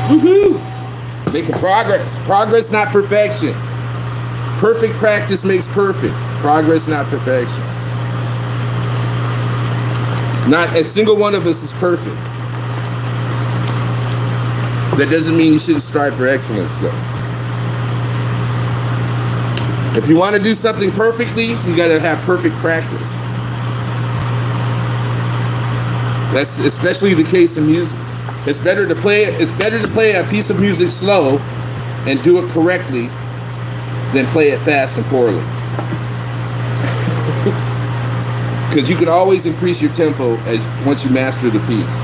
Speaker 1: Woohoo! Making progress. Progress, not perfection. Perfect practice makes perfect. Progress, not perfection. Not a single one of us is perfect. That doesn't mean you shouldn't strive for excellence, though. If you want to do something perfectly, you got to have perfect practice. That's especially the case in music. It's better to play a piece of music slow and do it correctly than play it fast and poorly. Because you can always increase your tempo once you master the piece,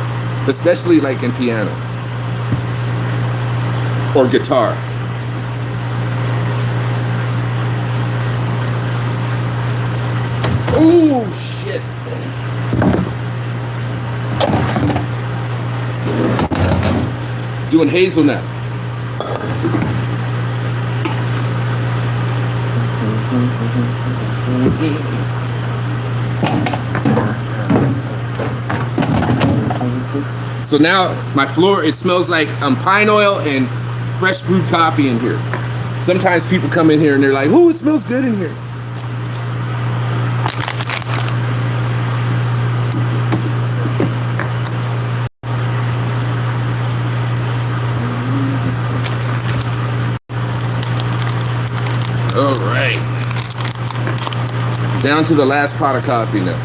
Speaker 1: especially like in piano or guitar. Oh shit! Doing hazelnut. So now my floor, it smells like pine oil and fresh brewed coffee in here. Sometimes people come in here and they're like, "Oh, it smells good in here." All right. Down to the last pot of coffee now.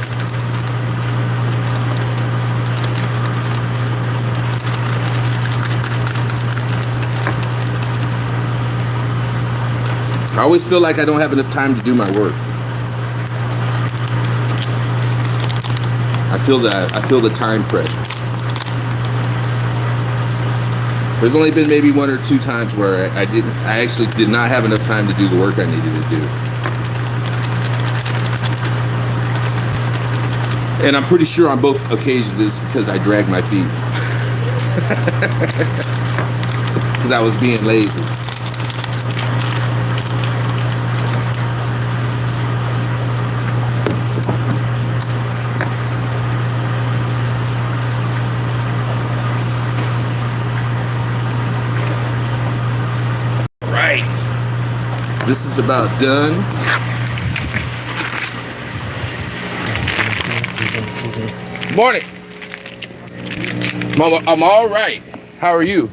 Speaker 1: I always feel like I don't have enough time to do my work. I feel that. I feel the time pressure. There's only been maybe 1 or 2 times where I actually did not have enough time to do the work I needed to do. And I'm pretty sure on both occasions it's because I dragged my feet. Because I was being lazy. This is about done. Morning. Mama, I'm all right. How are you?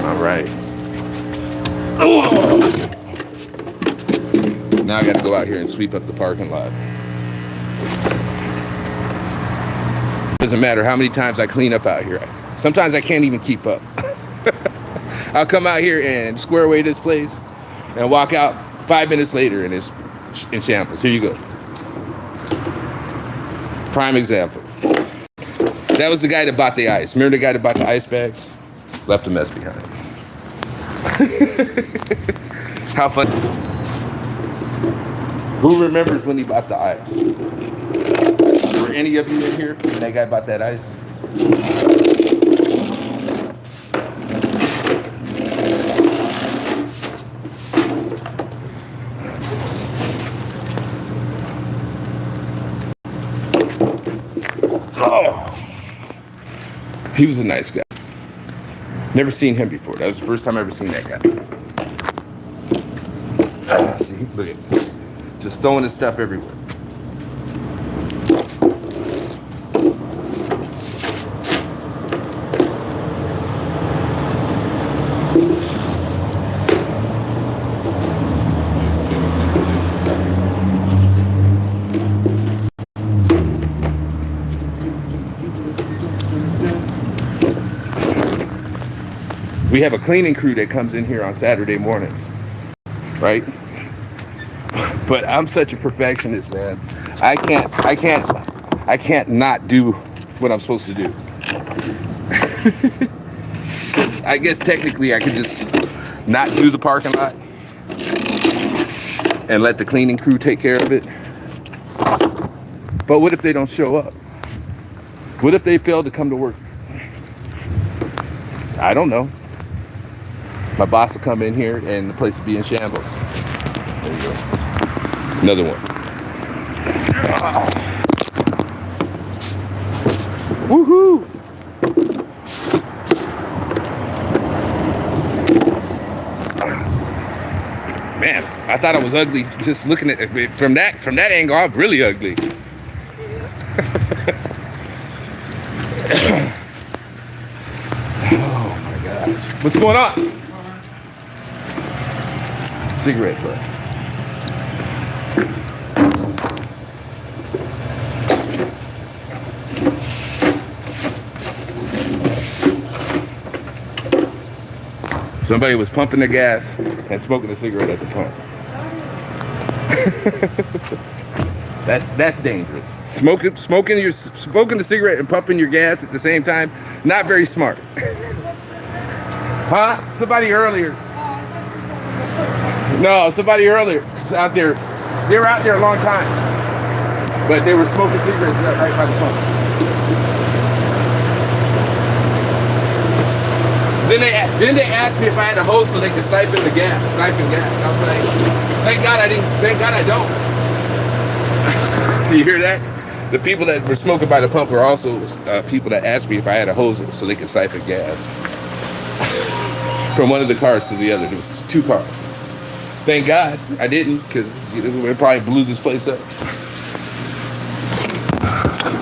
Speaker 1: All right. Now I got to go out here and sweep up the parking lot. Doesn't matter how many times I clean up out here. Sometimes I can't even keep up. I'll come out here and square away this place and walk out 5 minutes later and it's in shambles. Here you go. Prime example. That was the guy that bought the ice. Remember the guy that bought the ice bags? Left a mess behind. How fun. Who remembers when he bought the ice? Were any of you in here when that guy bought that ice? He was a nice guy. Never seen him before. That was the first time I ever seen that guy. See, look at him. Just throwing his stuff everywhere. We have a cleaning crew that comes in here on Saturday mornings, right? But I'm such a perfectionist, man. I can't not do what I'm supposed to do. 'Cause I guess technically I could just not do the parking lot and let the cleaning crew take care of it. But what if they don't show up? What if they fail to come to work? I don't know. My boss will come in here and the place will be in shambles. There you go. Another one. Woohoo! Man, I thought I was ugly just looking at it. From that angle, I'm really ugly. Oh my gosh. What's going on? Cigarette butts. Somebody was pumping the gas and smoking a cigarette at the pump. That's dangerous. Smoking the cigarette and pumping your gas at the same time, not very smart. Huh? Somebody earlier. No, somebody earlier out there. They were out there a long time, but they were smoking cigarettes right by the pump. Then they asked me if I had a hose so they could siphon gas. I was like, thank God I didn't. Thank God I don't. You hear that? The people that were smoking by the pump were also people that asked me if I had a hose so they could siphon gas from one of the cars to the other. There was 2 cars. Thank God I didn't, because it probably blew this place up.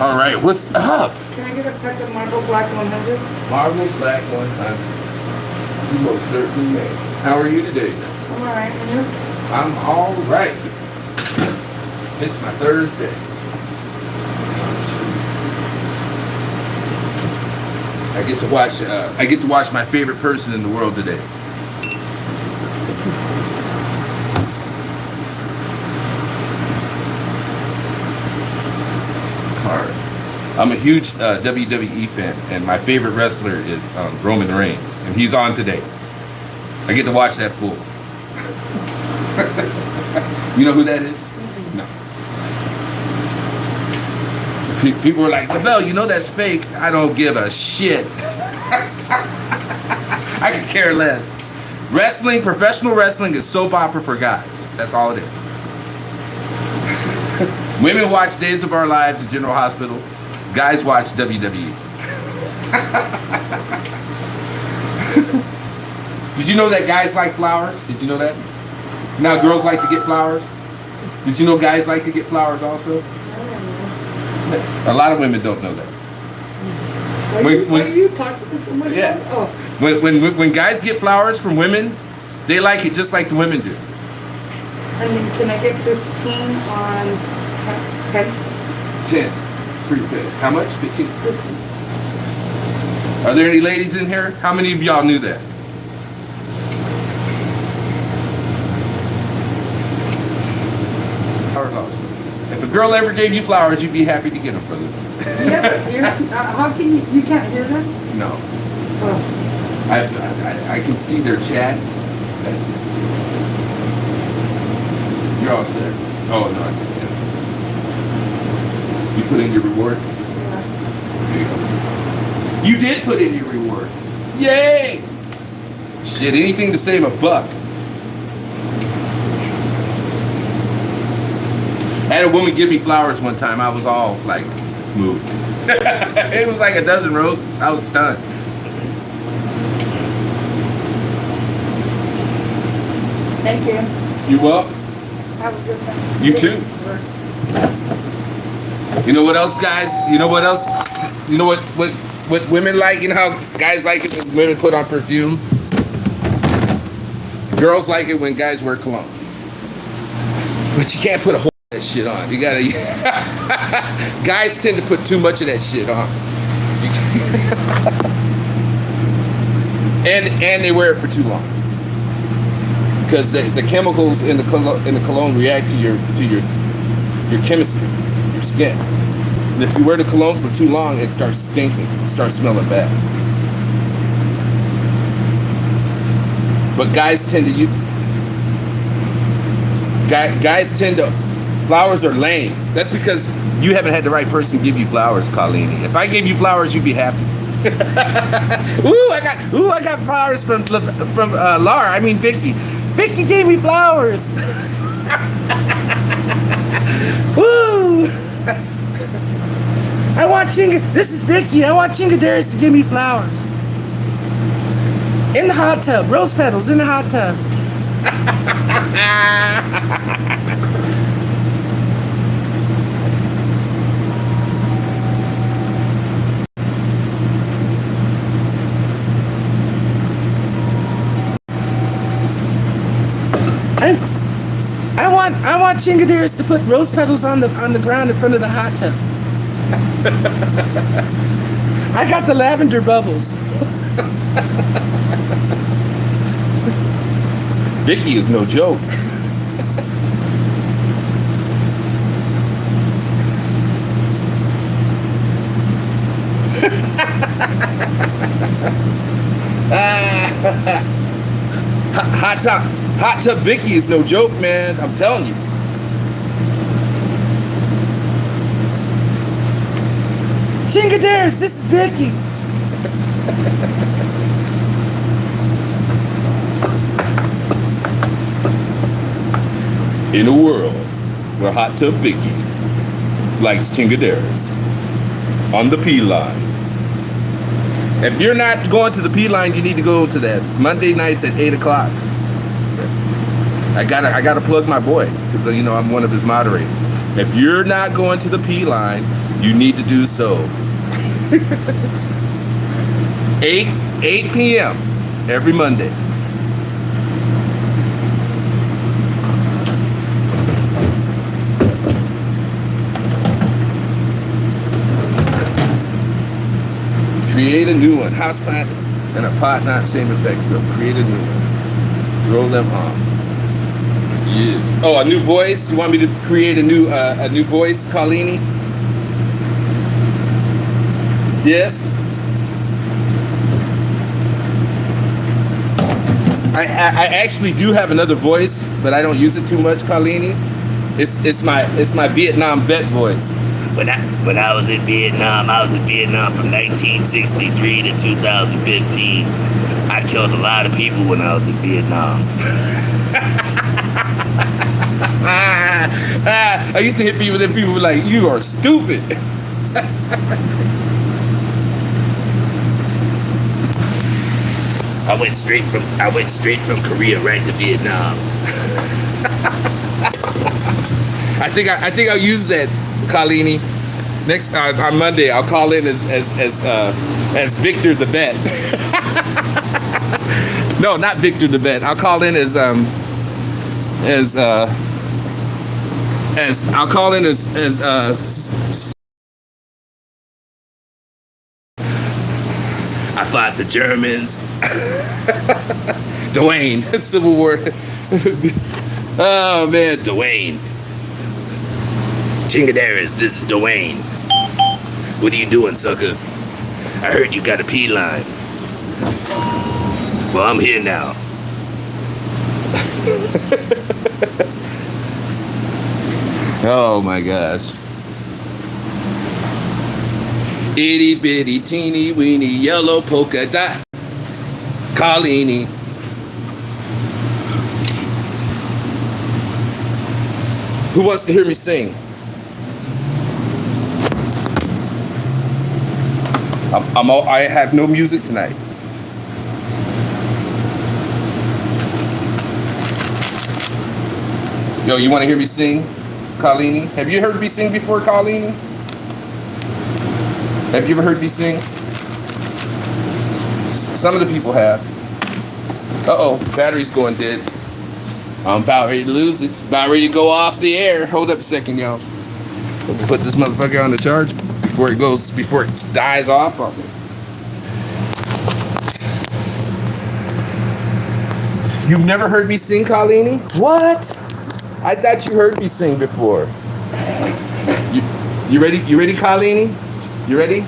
Speaker 1: All right, what's up?
Speaker 5: Can I get a pack of Marble Black 100?
Speaker 1: Marble Black 100. You most certainly may. How are you today?
Speaker 5: I'm alright, and you?
Speaker 1: I'm all right. It's my Thursday. I get to watch my favorite person in the world today. I'm a huge WWE fan, and my favorite wrestler is Roman Reigns, and he's on today. I get to watch that fool. You know who that is? No. People are like, Lavelle, you know that's fake. I don't give a shit. I could care less. Wrestling, professional wrestling is soap opera for guys. That's all it is. Women watch Days of Our Lives at General Hospital. Guys watch WWE. Did you know that guys like flowers? Did you know that? Now girls like to get flowers. Did you know guys like to get flowers also? A lot of women don't know that.
Speaker 5: When you talk to somebody?
Speaker 1: Yeah.
Speaker 5: Oh.
Speaker 1: When guys get flowers from women, they like it just like the women do.
Speaker 5: And then can I get 15 on 10?
Speaker 1: 10. Pretty good. How much? 15. Are there any ladies in here? How many of y'all knew that? If a girl ever gave you flowers, you'd be happy to get them, brother.
Speaker 5: Yeah, but how can you can't hear them?
Speaker 1: No.
Speaker 5: Oh.
Speaker 1: I can see their chat. That's it. You're all set. Oh, no, I can't. You put in your reward?
Speaker 5: Yeah.
Speaker 1: There you go. You did put in your reward. Yay! Shit, anything to save $1. I had a woman give me flowers one time. I was all like moved. It was like a dozen roses. I was stunned.
Speaker 5: Thank you.
Speaker 1: You welcome.
Speaker 5: Have a good time.
Speaker 1: You too. You know what else, guys? You know what else? You know what women like? You know how guys like it when women put on perfume? Girls like it when guys wear cologne. But you can't put a whole that shit on. You gotta. Guys tend to put too much of that shit on. And they wear it for too long. Because the chemicals in the cologne react to your chemistry, your skin. And if you wear the cologne for too long, it starts stinking. It starts smelling bad. But guys tend to use. Guys tend to. Flowers are lame. That's because you haven't had the right person give you flowers, Colleen. If I gave you flowers, you'd be happy. I got flowers from LAR. I mean Vicky. Vicky gave me flowers. Woo! I want This is Vicky. I want Chingaderas to give me flowers. In the hot tub. Rose petals in the hot tub. I want Chingaderas to put rose petals on the ground in front of the hot tub. I got the lavender bubbles. Vicky is no joke. Hot tub Vicky is no joke, man. I'm telling you. Chingaderas, this is Vicky. in a world where Hot Tub Vicky likes chingaderas on the P line. If you're not going to the P line, you need to go to that Monday nights at 8 o'clock. I gotta plug my boy because you know I'm one of his moderators. If you're not going to the P line, you need to do so. 8 p.m. every Monday. Create a new one. House plant and a pot, not same effect. So create a new one. Throw them off. Yes. Oh, a new voice. You want me to create a new voice, Carlini? Yes. I actually do have another voice, but I don't use it too much, Carlini. It's my Vietnam vet voice.
Speaker 6: When I was in Vietnam, from 1963 to 2015. I killed a lot of people when I was in Vietnam.
Speaker 1: I used to hit people, and people were like, "You are stupid."
Speaker 6: I went straight from Korea right to Vietnam.
Speaker 1: I think I'll use that, Carlini. Next on Monday, I'll call in as Victor the vet. No, not Victor the vet. I'll call in as
Speaker 6: I fought the Germans.
Speaker 1: Dwayne. Civil War. Oh man,
Speaker 6: Dwayne. Chingaderas, this is Dwayne. What are you doing, sucker? I heard you got a P line. Well, I'm here now.
Speaker 1: oh my gosh. Itty bitty teeny weeny yellow polka dot. Carlini. Who wants to hear me sing? I have no music tonight. Yo, you want to hear me sing, Carlini? Have you heard me sing before, Carlini? Have you ever heard me sing? Some of the people have. Uh-oh, battery's going dead. I'm about ready to lose it. About ready to go off the air. Hold up a second, y'all. Put this motherfucker on the charge before it dies off on me. You've never heard me sing, Carlini? What? I thought you heard me sing before. You ready? You ready, Carlini? You ready?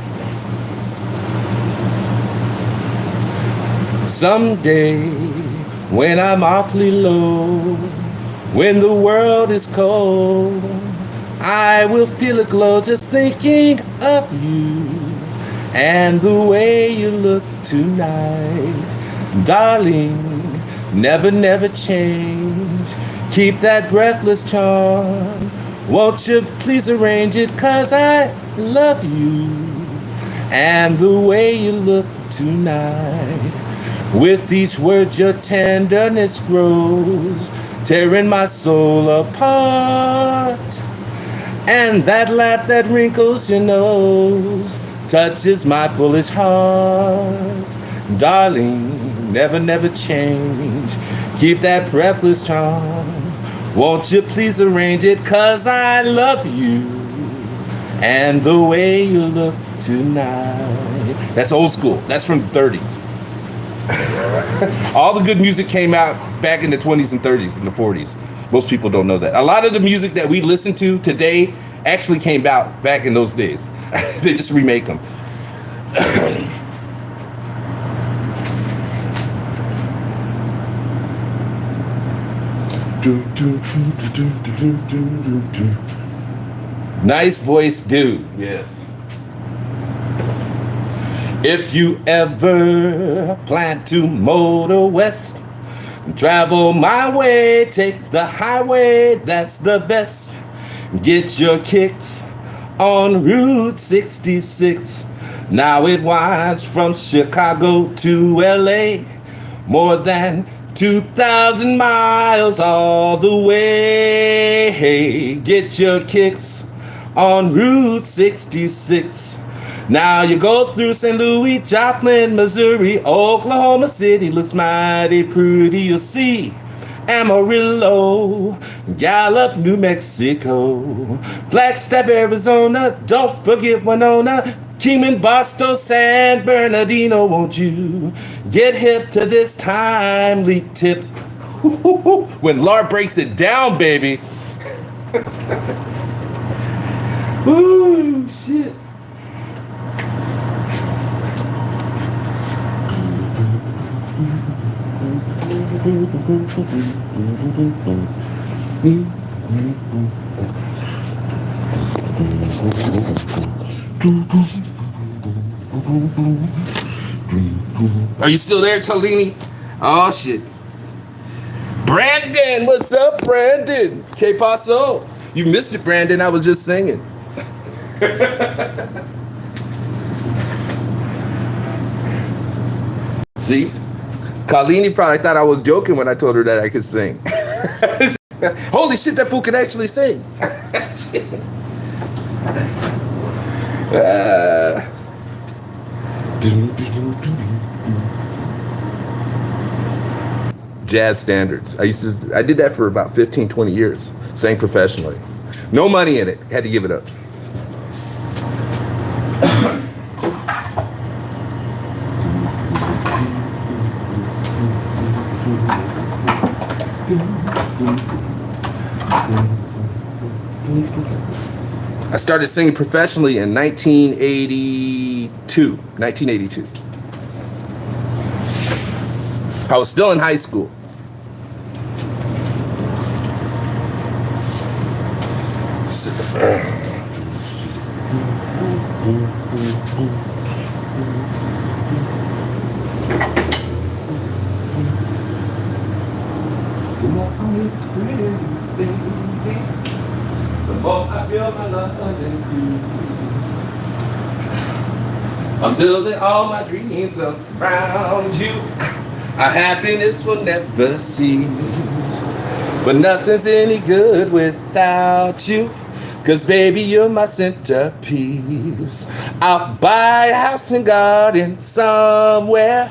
Speaker 1: Someday, when I'm awfully low, when the world is cold, I will feel a glow just thinking of you and the way you look tonight. Darling, never, never change. Keep that breathless charm. Won't you please arrange it, 'cause I love you and the way you look tonight. With each word your tenderness grows, tearing my soul apart. And that laugh that wrinkles your nose touches my foolish heart. Darling, never, never change. Keep that breathless charm. Won't you please arrange it, 'cause I love you and the way you look tonight. That's old school. That's from the 30s. All the good music came out back in the 20s and 30s and the 40s. Most people don't know that. A lot of the music that we listen to today actually came out back in those days. They just remake them. Nice voice dude. Yes. If you ever plan to motor west Travel my way, take the highway, that's the best. Get your kicks on Route 66. Now it winds from Chicago to LA, more than 2,000 miles all the way. Hey, get your kicks on Route 66. Now you go through St. Louis, Joplin, Missouri, Oklahoma City looks mighty pretty. You'll see Amarillo, Gallup, New Mexico, Flagstaff, Arizona, don't forget Winona, Kingman, Boston, San Bernardino. Won't you get hip to this timely tip? When LAR breaks it down, baby. Ooh, shit. Are you still there, Tolini? Oh shit. Brandon, what's up, Brandon? K Paso. You missed it, Brandon. I was just singing. See? Colleen probably thought I was joking when I told her that I could sing. Holy shit, that fool can actually sing. Jazz standards. I did that for about 15, 20 years. Sang professionally. No money in it. Had to give it up. I started singing professionally in 1982. I was still in high school. The more I feel my love increase. I'm building all my dreams around you. Our happiness will never cease. But nothing's any good without you. 'Cause baby, you're my centerpiece. I'll buy a house and garden somewhere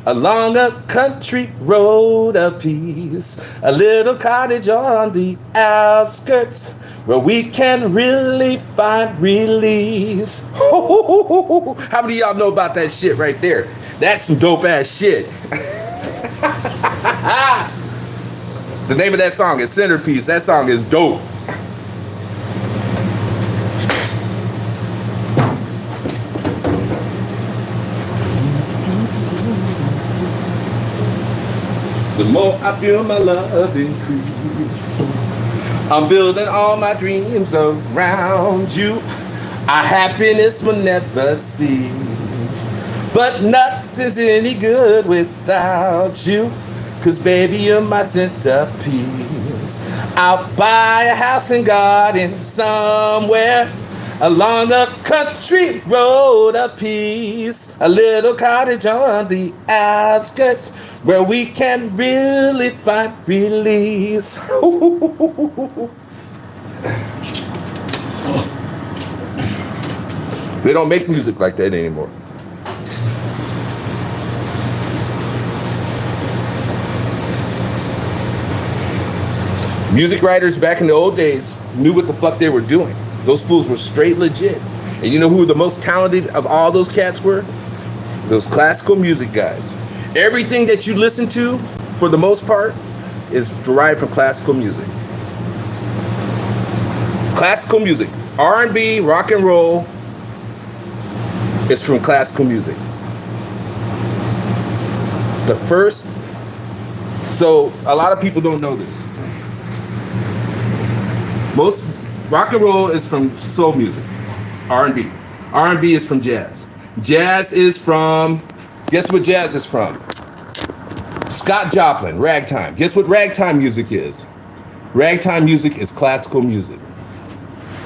Speaker 1: along a country road a piece. A little cottage on the outskirts where we can really find release. How many of y'all know about that shit right there? That's some dope ass shit. The name of that song is Centerpiece. That song is dope. The more I feel my love increase. I'm building all my dreams around you. Our happiness will never cease. But nothing's any good without you. 'Cause baby, you're my centerpiece. I'll buy a house and garden somewhere along the country road a piece. A little cottage on the outskirts where we can really find release. They don't make music like that anymore. Music writers back in the old days knew what the fuck they were doing. Those fools were straight legit. And you know who the most talented of all those cats were? Those classical music guys. Everything that you listen to, for the most part, is derived from classical music. Classical music. R&B, rock and roll, is from classical music. So a lot of people don't know this. Most rock and roll is from soul music, R&B. R&B is from jazz. Jazz is from, guess what jazz is from? Scott Joplin, ragtime. Guess what ragtime music is? Ragtime music is classical music.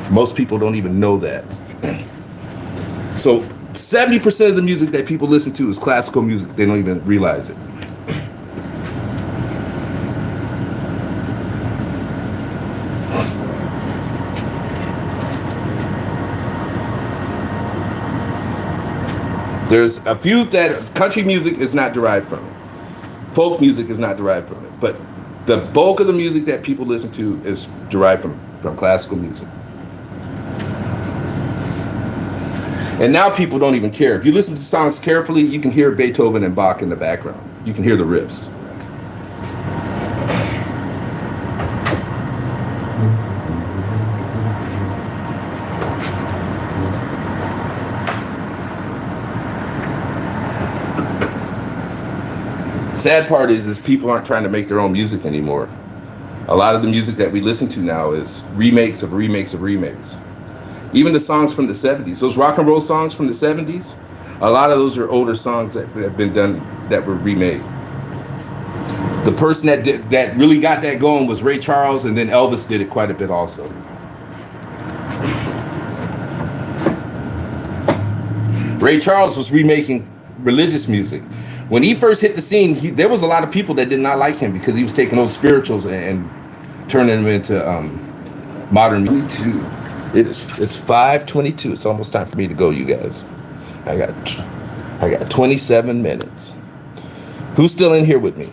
Speaker 1: Most people don't even know that. So 70% of the music that people listen to is classical music. They don't even realize it. There's a few that country music is not derived from it. Folk music is not derived from it. But the bulk of the music that people listen to is derived from classical music. And now people don't even care. If you listen to songs carefully, you can hear Beethoven and Bach in the background. You can hear the riffs. Sad part is people aren't trying to make their own music anymore. A lot of the music that we listen to now is remakes of remakes of remakes. Even the songs from the 70s, those rock and roll songs from the 70s, a lot of those are older songs that have been done that were remade. The person that really got that going was Ray Charles, and then Elvis did it quite a bit also. Ray Charles was remaking religious music. When he first hit the scene, there was a lot of people that did not like him because he was taking those spirituals and turning them into modern music. It's 5:22. It's almost time for me to go, you guys. I got 27 minutes. Who's still in here with me?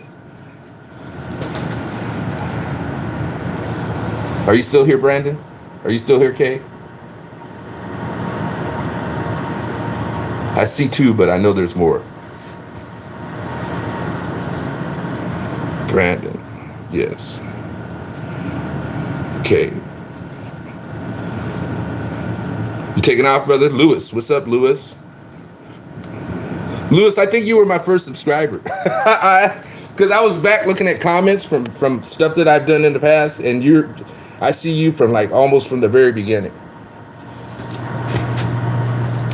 Speaker 1: Are you still here, Brandon? Are you still here, Kay? I see two, but I know there's more. Brandon, yes. Okay. You taking off, brother? Lewis, what's up, Lewis? Lewis, I think you were my first subscriber. Because I was back looking at comments from stuff that I've done in the past, and I see you from like almost from the very beginning.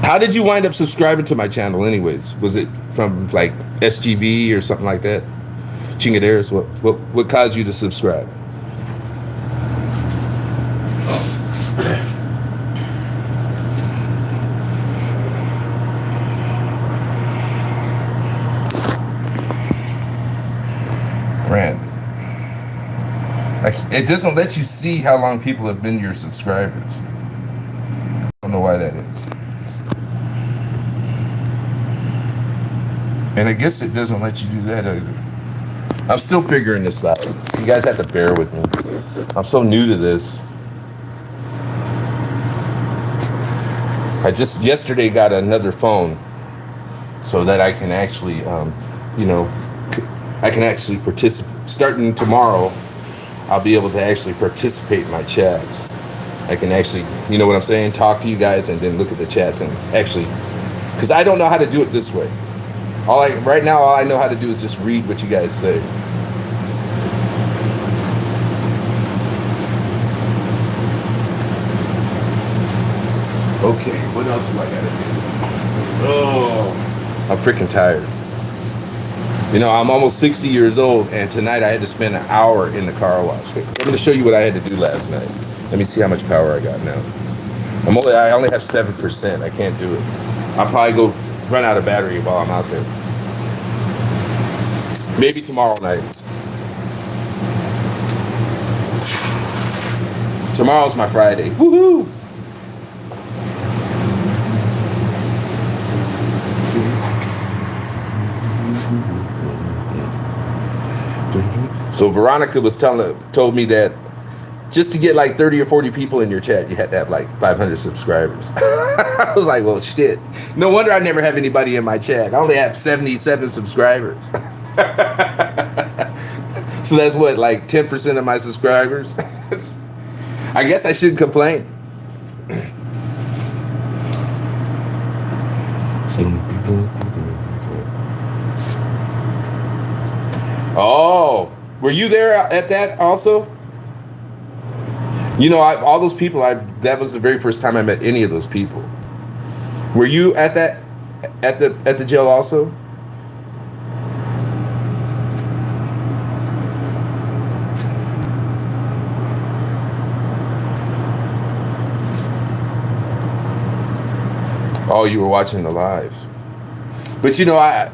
Speaker 1: How did you wind up subscribing to my channel anyways? Was it from like SGV or something like that? Chingaderas, what caused you to subscribe? Brand. It doesn't let you see how long people have been your subscribers. I don't know why that is. And I guess it doesn't let you do that either. I'm still figuring this out. You guys have to bear with me. I'm so new to this. I just yesterday got another phone so that I can actually, I can actually participate. Starting tomorrow, I'll be able to actually participate in my chats. I can actually, you know what I'm saying? Talk to you guys and then look at the chats and actually, because I don't know how to do it this way. Right now, all I know how to do is just read what you guys say. Okay, what else do I gotta do? Oh, I'm freaking tired. You know, I'm almost 60 years old, and tonight I had to spend an hour in the car wash. I'm gonna show you what I had to do last night. Let me see how much power I got now. I only have 7%. I can't do it. I'll probably go run out of battery while I'm out there. Maybe tomorrow night. Tomorrow's my Friday. Woohoo! So Veronica was told me that just to get like 30 or 40 people in your chat, you had to have like 500 subscribers. I was like, well, shit. No wonder I never have anybody in my chat. I only have 77 subscribers. So that's what, like 10% of my subscribers? I guess I shouldn't complain. Oh, were you there at that also? You know, all those people, that was the very first time I met any of those people. Were you at that, at the jail also? Oh, you were watching the lives. But you know, I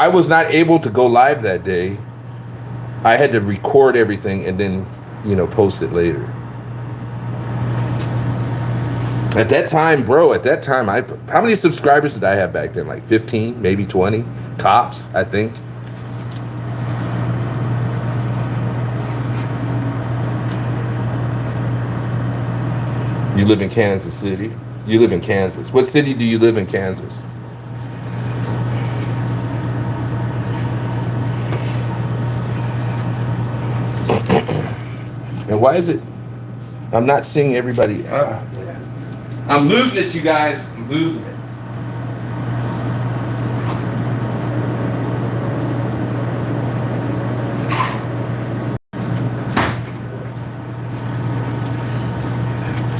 Speaker 1: was not able to go live that day. I had to record everything and then, you know, post it later. At that time, bro, how many subscribers did I have back then? Like 15, maybe 20 tops, I think. You live in Kansas City? You live in Kansas. What city do you live in, Kansas? And why is it I'm not seeing everybody? I'm losing it, you guys. I'm losing it.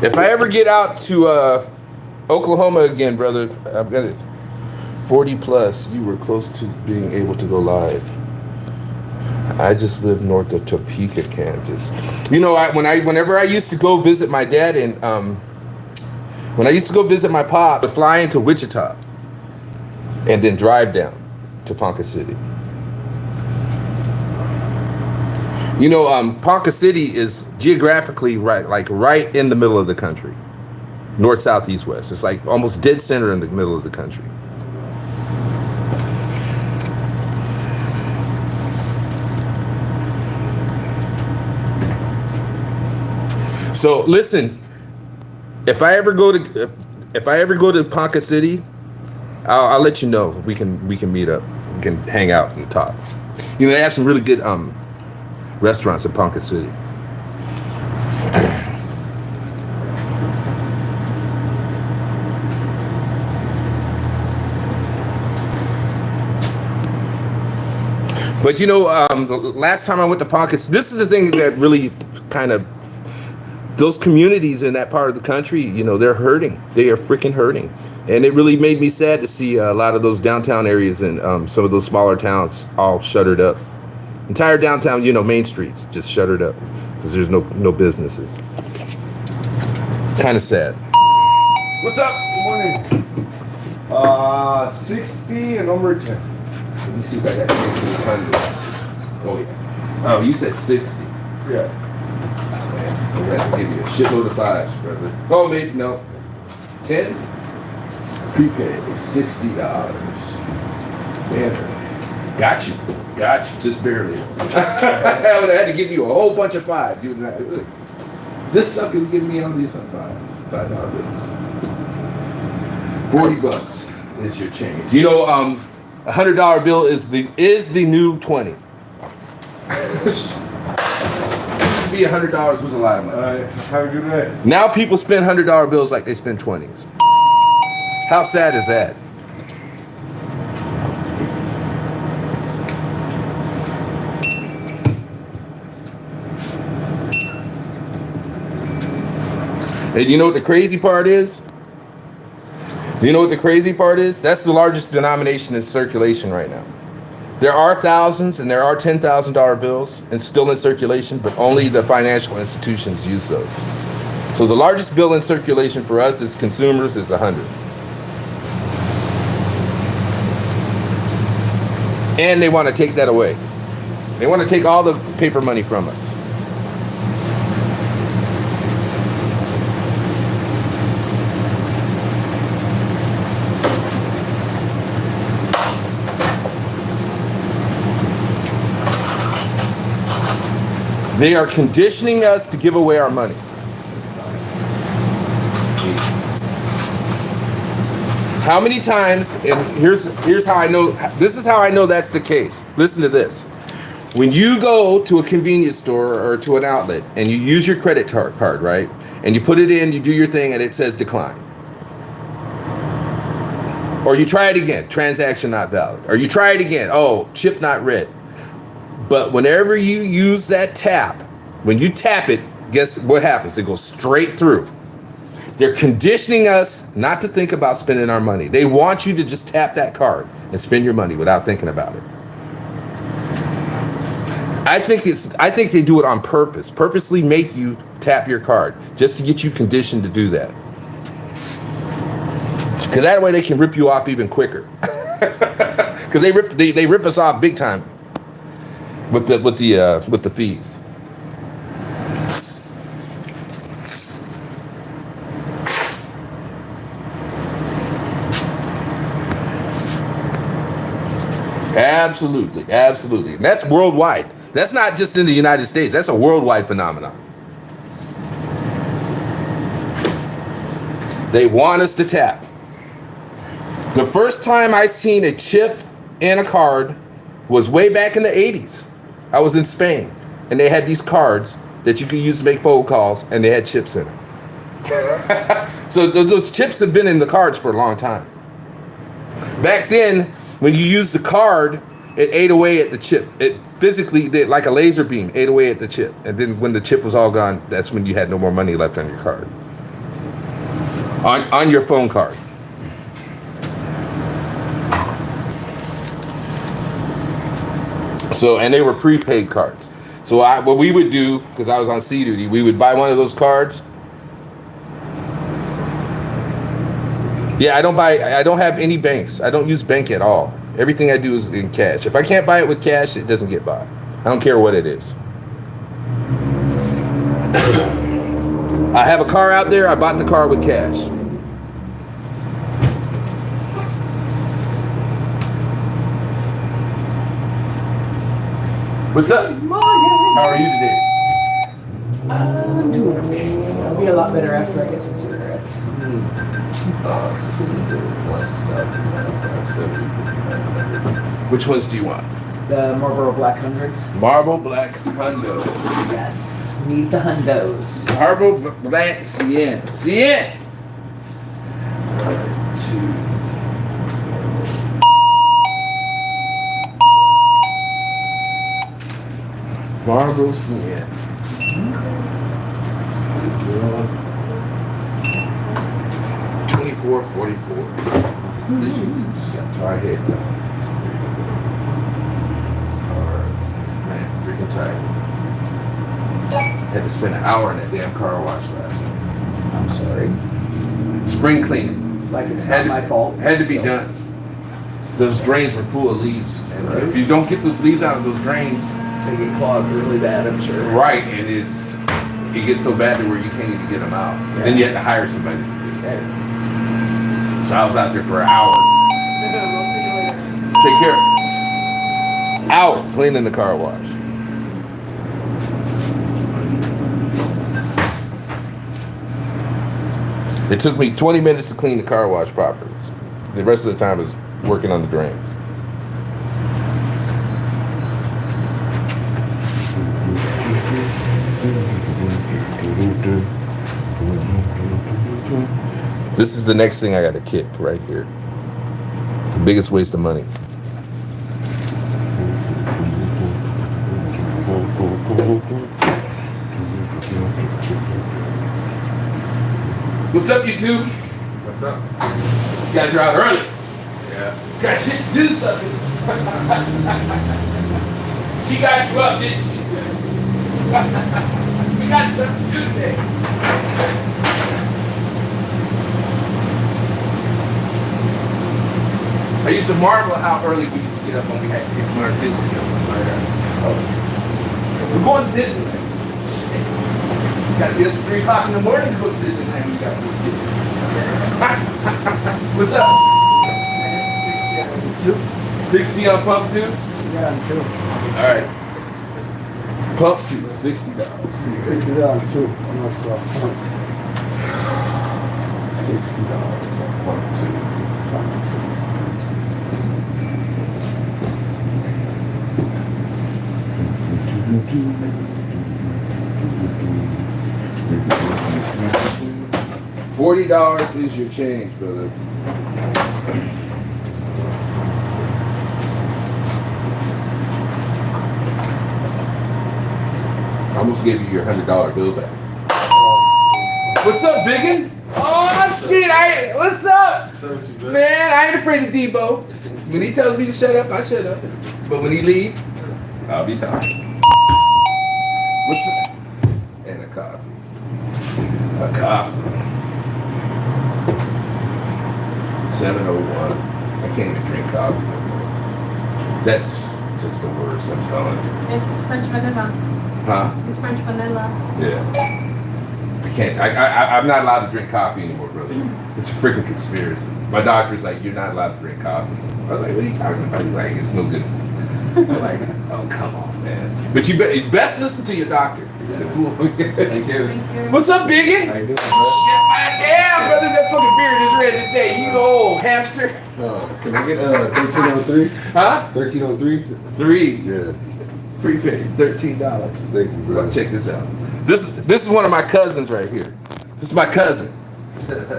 Speaker 1: If I ever get out to Oklahoma again, brother, I've got it. 40 plus. You were close to being able to go live. I just live north of Topeka, Kansas. You know, whenever I used to go visit my dad and when I used to go visit my pop, I would fly into Wichita and then drive down to Ponca City. You know, Ponca City is geographically right in the middle of the country. North, south, east, west. It's like almost dead center in the middle of the country. So listen, if I ever go to Ponca City, I'll let you know. We can meet up. We can hang out and talk. You know, they have some really good restaurants in Ponca City. But you know, the last time I went to Ponca, this is the thing that really kind of, those communities in that part of the country, you know, they're hurting. They are freaking hurting. And it really made me sad to see a lot of those downtown areas and some of those smaller towns all shuttered up. Entire downtown, you know, main streets just shuttered up because there's no businesses. Kind of sad. What's up?
Speaker 2: Good morning. 60 and number 10.
Speaker 1: Let me see if I got 60 this Sunday. Oh, yeah. Oh, you said 60.
Speaker 2: Yeah.
Speaker 1: I'm going to have to give you a shitload of fives, brother. Oh, maybe, no. 10? Prepaid, $60. Man, got you. Just barely. I would have had to give you a whole bunch of fives. You would have, look, this sucker's giving me all these on fives. $5 bills. $40 is your change. You know, $100 bill is the new 20. Be $100 was a lot of money.
Speaker 2: All right. Have a good day.
Speaker 1: Now people spend $100 bills like they spend 20s. How sad is that? And you know what the crazy part is? That's the largest denomination in circulation right now. There are thousands and there are $10,000 bills and still in circulation, but only the financial institutions use those. So the largest bill in circulation for us as consumers is 100. And they want to take that away. They want to take all the paper money from us. They are conditioning us to give away our money. How many times, and here's how I know, this is how I know that's the case. Listen to this. When you go to a convenience store or to an outlet and you use your credit card, right? And you put it in, you do your thing and it says decline. Or you try it again, transaction not valid. Or you try it again, oh, chip not read. But whenever you use that tap, when you tap it, guess what happens? It goes straight through. They're conditioning us not to think about spending our money. They want you to just tap that card and spend your money without thinking about it. I think they do it on purpose, purposely make you tap your card just to get you conditioned to do that. Because that way they can rip you off even quicker. Because they rip us off big time with the fees. Absolutely, absolutely. And that's worldwide. That's not just in the United States. That's a worldwide phenomenon. They want us to tap. The first time I seen a chip in a card was way back in the 80s. I was in Spain, and they had these cards that you could use to make phone calls, and they had chips in them. So those chips have been in the cards for a long time. Back then, when you used the card, it ate away at the chip. It physically did, like a laser beam, ate away at the chip. And then when the chip was all gone, that's when you had no more money left on your card. On your phone card. So, and they were prepaid cards. So what we would do, because I was on sea duty, we would buy one of those cards. Yeah, I don't have any banks. I don't use bank at all. Everything I do is in cash. If I can't buy it with cash, it doesn't get bought. I don't care what it is. I have a car out there. I bought the car with cash. What's up? How are you today?
Speaker 7: I'm doing okay. I'll be a lot better after I get some cigarettes.
Speaker 1: Which ones do you want?
Speaker 7: The Marlboro Black Hundreds.
Speaker 1: Marble Black Hundo.
Speaker 7: Yes, need the hundos.
Speaker 1: Marble Black Cien. Cien! Marble Cien. 2444. Try hit. Man, freaking tight. Had to spend an hour in that damn car wash last night.
Speaker 7: I'm sorry.
Speaker 1: Spring cleaning.
Speaker 7: Like it's not my fault.
Speaker 1: Had to be done. Those drains were full of leaves. And if you don't get those leaves out of those drains,
Speaker 7: They get clogged really bad, I'm sure.
Speaker 1: right, and it gets so bad to where you can't even get them out.
Speaker 7: Yeah.
Speaker 1: Then you have to hire somebody to do
Speaker 7: Okay.
Speaker 1: it. So I was out there for an hour. Take care. Hour cleaning the car wash. It took me 20 minutes to clean the car wash properly. The rest of the time is working on the drains. This is the next thing I got to kick right here. The biggest waste of money. What's up, you two? What's up? You guys are out early. Yeah. Got shit to do something. She got you up, didn't she? We got stuff to do today. I used to marvel how early we used to get up when we had to get from our Disney. We're going to Disneyland. It's got to be up at 3 o'clock in the morning to go to Disneyland. We got to go to Disneyland. What's up? 60 on pump 2?
Speaker 7: Yeah, I'm too.
Speaker 1: All right. Pump 2, $60.
Speaker 7: $50 too.
Speaker 1: $60 on pump 2. $40 is your change, brother. I almost gave you your $100 bill back. What's up, biggin? Oh shit! What's up? Man, I ain't afraid of Debo. When he tells me to shut up, I shut up. But when he leaves, I'll be talking. What's up? And a coffee. A coffee. 7:01. I can't even drink coffee. That's just the worst, I'm telling you.
Speaker 4: It's French vanilla.
Speaker 1: Huh?
Speaker 4: It's French vanilla.
Speaker 1: Yeah. I can't. I'm not allowed to drink coffee anymore, brother. It's a freaking conspiracy. My doctor's like, you're not allowed to drink coffee. I was like, what are you talking about? He's like, it's no good for you. I'm like, oh, come on, man. But you best listen to your doctor.
Speaker 2: Thank you.
Speaker 1: What's up, Biggin?
Speaker 2: How you doing,
Speaker 1: Shit, my damn, brother, that fucking beard is red today. You old hamster.
Speaker 2: Can I get 1303?
Speaker 1: Huh?
Speaker 2: 1303?
Speaker 1: 3.
Speaker 2: Yeah.
Speaker 1: Prepaid, $13.
Speaker 2: Thank you, bro.
Speaker 1: Well, check this out. This is one of my cousins right here. This is my cousin,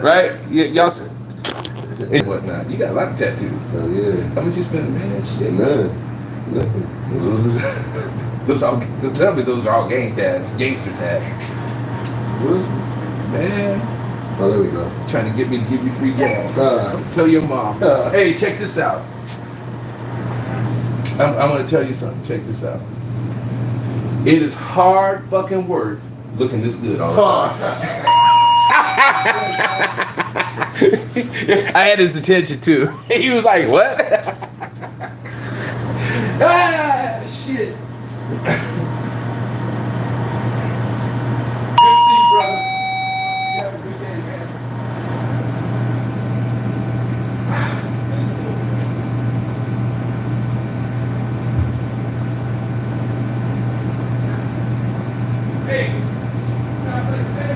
Speaker 1: right? Y'all see and whatnot. You got a lot of tattoos.
Speaker 2: Oh, yeah.
Speaker 1: How much you spend, man? Shit.
Speaker 2: None. Nothing.
Speaker 1: Tell me those are all gang tats, gangster tats.
Speaker 2: What?
Speaker 1: Man,
Speaker 2: Oh, there we go.
Speaker 1: trying to get me to give you free gas. Tell your mom.
Speaker 2: Uh.
Speaker 1: Hey, check this out. I'm going to tell you something. Check this out. It is hard fucking work looking this good all the time. I had his attention too. He was like, what? Ah, shit. Good to see you, brother. You have a good day, man. Hey, can I play today?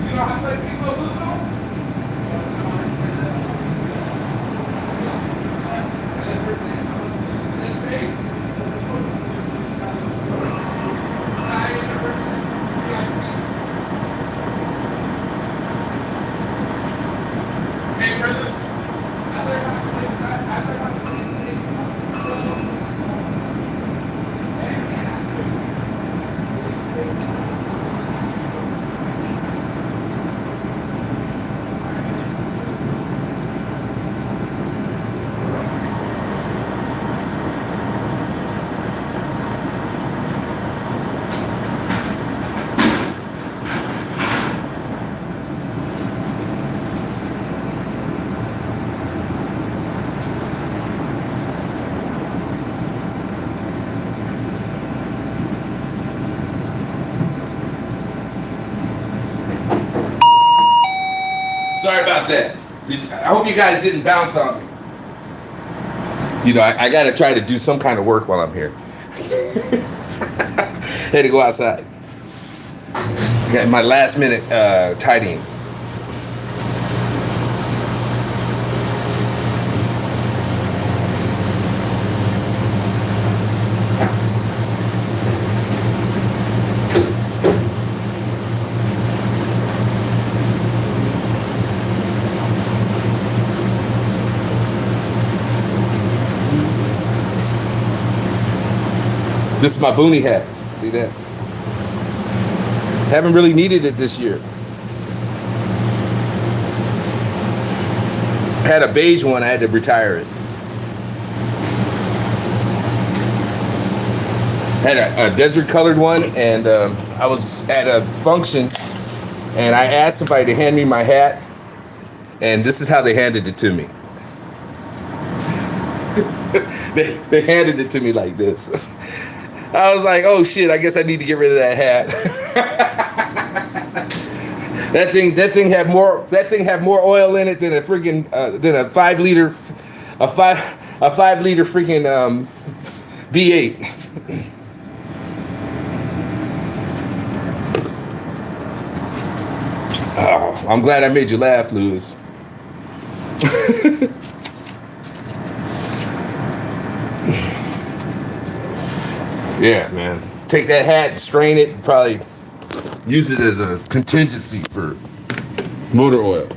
Speaker 1: You know how to play people blue though? Hey, brother. I learned how to play side. I learned how to play Sorry about that. I hope you guys didn't bounce on me. You know, I got to try to do some kind of work while I'm here. Had to go outside. Got my last minute tidying. This is my boonie hat. See that? Haven't really needed it this year. Had a beige one, I had to retire it. Had a desert colored one, and I was at a function and I asked somebody to hand me my hat, and this is how they handed it to me. They handed it to me like this. I was like, oh shit, I guess I need to get rid of that hat. that thing had more oil in it than a freaking than a 5 liter freaking V8. Oh, I'm glad I made you laugh, Lewis. Yeah, man. Take that hat and strain it and probably use it as a contingency for motor oil.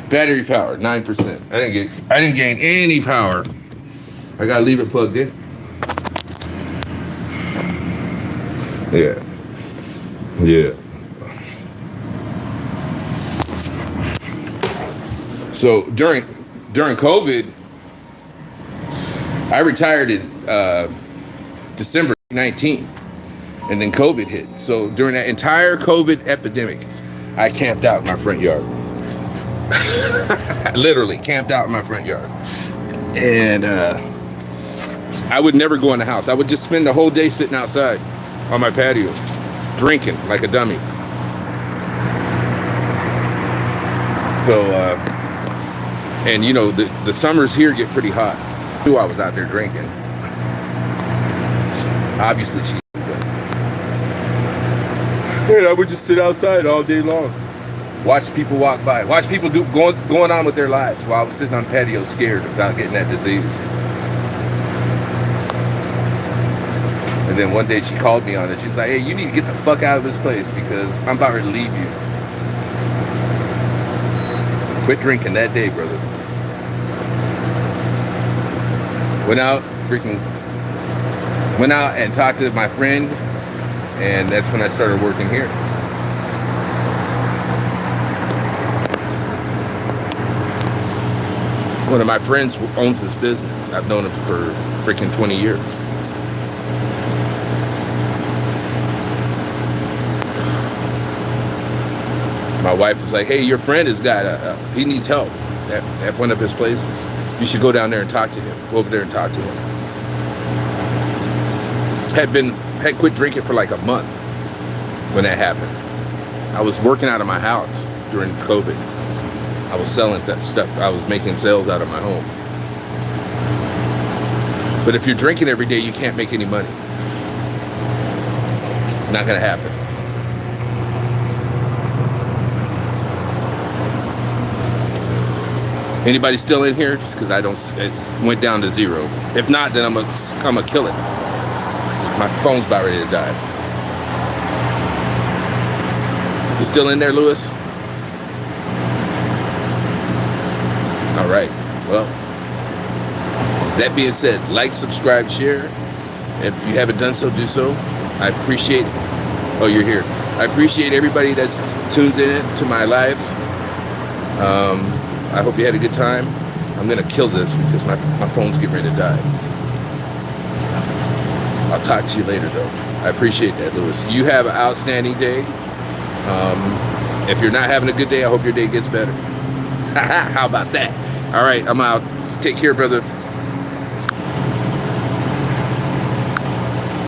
Speaker 1: Battery power, 9%. I didn't gain any power. I gotta leave it plugged in. Yeah. Yeah. So during COVID, I retired in December 19th, and then COVID hit. So during that entire COVID epidemic, I camped out in my front yard. Literally camped out in my front yard. And I would never go in the house. I would just spend the whole day sitting outside on my patio, drinking like a dummy. So, and you know, the summers here get pretty hot. I knew I was out there drinking. Obviously, she. And I would just sit outside all day long, watch people walk by, watch people going on with their lives while I was sitting on the patio scared about getting that disease. And then one day she called me on it. She's like, "Hey, you need to get the fuck out of this place because I'm about ready to leave you." Quit drinking that day, brother. Went out and talked to my friend, and that's when I started working here. One of my friends owns this business. I've known him for freaking 20 years. My wife was like, "Hey, your friend has got he needs help at one of his places. You should go down there and talk to him. Go over there and talk to him." Had quit drinking for like a month when that happened. I was working out of my house during COVID. I was selling that stuff. I was making sales out of my home. But if you're drinking every day, you can't make any money. Not gonna happen. Anybody still in here? Because it's went down to 0. If not, then I'm gonna kill it. My phone's about ready to die. You still in there, Lewis? All right. Well, that being said, like, subscribe, share. If you haven't done so, do so. I appreciate. Oh, you're here. I appreciate everybody that tunes in to my lives. I hope you had a good time. I'm gonna kill this because my phone's getting ready to die. I'll talk to you later, though. I appreciate that, Lewis. You have an outstanding day. If you're not having a good day, I hope your day gets better. How about that? All right, I'm out. Take care, brother.